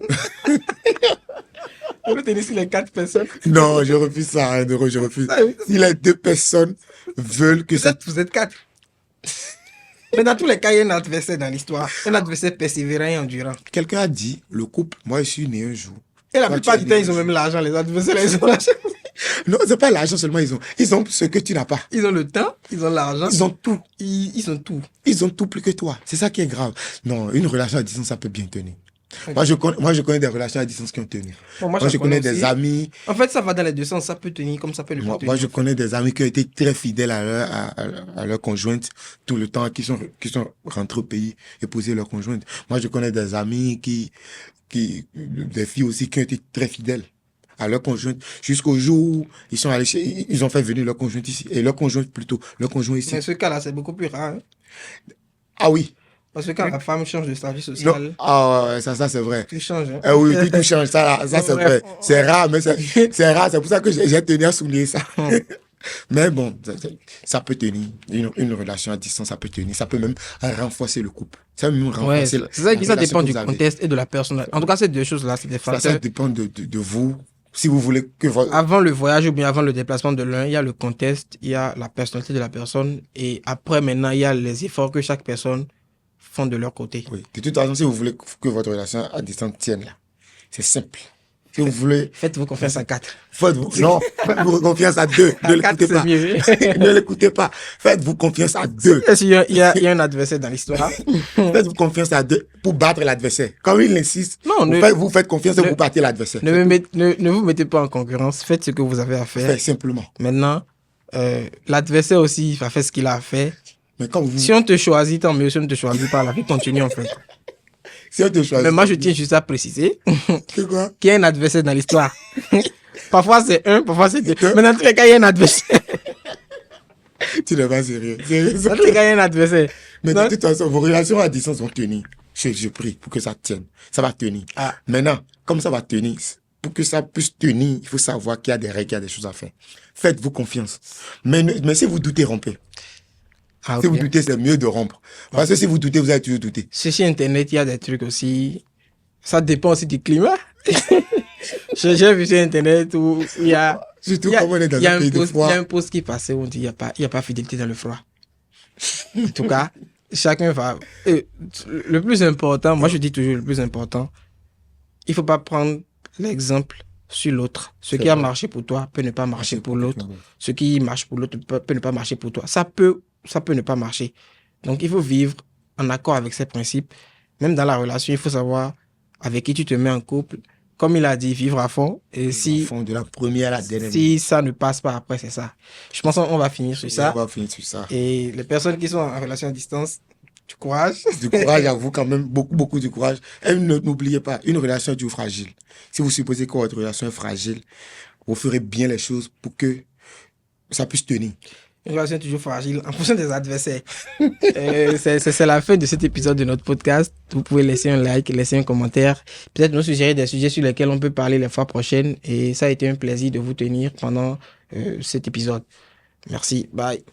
On peut tenir sur les 4 personnes. Non, je refuse ça, hein, Nero, je refuse. Ah oui. Si les deux personnes veulent que ça... Vous êtes 4. Mais dans tous les cas, il y a un adversaire dans l'histoire. Un adversaire persévérant et endurant. Quelqu'un a dit, le couple, moi je suis né un jour. Et la Toi, plupart tu es du temps, né ils un ont jour. même l'argent. Les adversaires, ils ont l'argent. Non, c'est pas l'argent seulement, ils ont ce que tu n'as pas. Ils ont le temps, ils ont l'argent. Ils ont tout. Ils ont tout. Ils ont tout plus que toi. C'est ça qui est grave. Non, une relation à distance, ça peut bien tenir. Ok. Moi, je connais des relations à distance qui ont tenu. Bon, Moi, je connais des aussi. amis. En fait, ça va dans les deux sens. Ça peut tenir comme ça peut ne pas tenir. Moi, je connais des amis qui ont été très fidèles à leur conjointe tout le temps, qui sont rentrés au pays, épouser leur conjointe. Moi, je connais des amis des filles aussi qui ont été très fidèles à leur conjointe jusqu'au jour où ils sont allés ils ont fait venir leur conjointe ici, et leur conjoint ici. Mais ce cas-là, c'est beaucoup plus rare. Hein. Ah oui. Parce que quand la femme change de statut Non. social, Ah, ouais, ça, c'est vrai. tout change. Hein. Ah oui, tout change, ça c'est vrai. C'est rare, mais c'est rare. C'est pour ça que j'ai tenu à souligner ça. Mais bon, ça peut tenir. Une relation à distance, ça peut tenir. Ça peut même renforcer le couple. Ça peut même Ouais, renforcer c'est ça, la ça relation dépend que du vous avez. contexte et de la personne. En tout cas, ces deux choses-là, c'est des Ça facteurs. dépend de vous. Si vous voulez que votre... Avant le voyage ou bien avant le déplacement de l'un, il y a le contexte, il y a la personnalité de la personne. Et après, maintenant, il y a les efforts que chaque personne font de leur côté. Oui. De toute façon, si vous voulez que votre relation à distance tienne là, c'est simple. Si vous voulez... Faites-vous confiance à 4. Non, faites-vous confiance à 2. Ne À 4, l'écoutez c'est pas. mieux. Ne l'écoutez pas. Faites-vous confiance à 2. Est-ce qu'il y a un adversaire dans l'histoire? Faites-vous confiance à 2 pour battre l'adversaire. Comme il insiste, Non, vous faites confiance et ne- vous battez l'adversaire. Ne vous mettez pas en concurrence. Faites ce que vous avez à faire. Faites simplement. Maintenant, l'adversaire aussi va faire ce qu'il a à faire. Mais quand vous... Si on te choisit, tant mieux. Si on ne te choisit pas, la vie continue en fait. Si on te choisit... Mais moi, je tiens juste à préciser C'est quoi? qu'il y a un adversaire dans l'histoire. Parfois, c'est un, parfois, c'est deux. Mais dans tous les cas, il y a un adversaire. Tu n'es pas sérieux. Dans tous les cas, il y a un adversaire. Mais Non. de toute façon, vos relations à distance vont tenir. Je prie pour que ça tienne. Ça va tenir. Ah. Maintenant, comme ça va tenir, pour que ça puisse tenir, il faut savoir qu'il y a des règles, qu'il y a des choses à faire. Faites-vous confiance. Mais si vous doutez, rompez. Ah, Si ok. vous doutez, c'est mieux de rompre. Parce que si vous doutez, vous allez toujours douter. Sur Internet, il y a des trucs aussi. Ça dépend aussi du climat. J'ai vu sur Internet où il y a. Surtout il y a- comme on est dans il y a un pays de post, il y froid. a un post qui passait où on dit il n'y a pas fidélité dans le froid. En tout cas, chacun va. Le plus important, moi je dis toujours le plus important, il ne faut pas prendre l'exemple sur l'autre. Ce C'est qui a vrai. marché pour toi peut ne pas marcher pour l'autre. Ce qui marche pour l'autre peut ne pas marcher pour toi. Ça peut ne pas marcher. Donc il faut vivre en accord avec ces principes. Même dans la relation, il faut savoir avec qui tu te mets en couple. Comme il a dit, vivre à fond. Et si, De la première à la dernière. si ça ne passe pas après, c'est ça. Je pense qu'on va finir sur ça. On va finir sur ça. Et les personnes qui sont en relation à distance, du courage. Du courage à vous quand même, beaucoup de courage. Et n'oubliez pas, une relation est toujours fragile. Si vous supposez que votre relation est fragile, vous ferez bien les choses pour que ça puisse tenir. Une relation toujours fragile en fonction des adversaires. C'est la fin de cet épisode de notre podcast. Vous pouvez laisser un like, laisser un commentaire. Peut-être nous suggérer des sujets sur lesquels on peut parler les fois prochaines. Et ça a été un plaisir de vous tenir pendant cet épisode. Merci. Bye.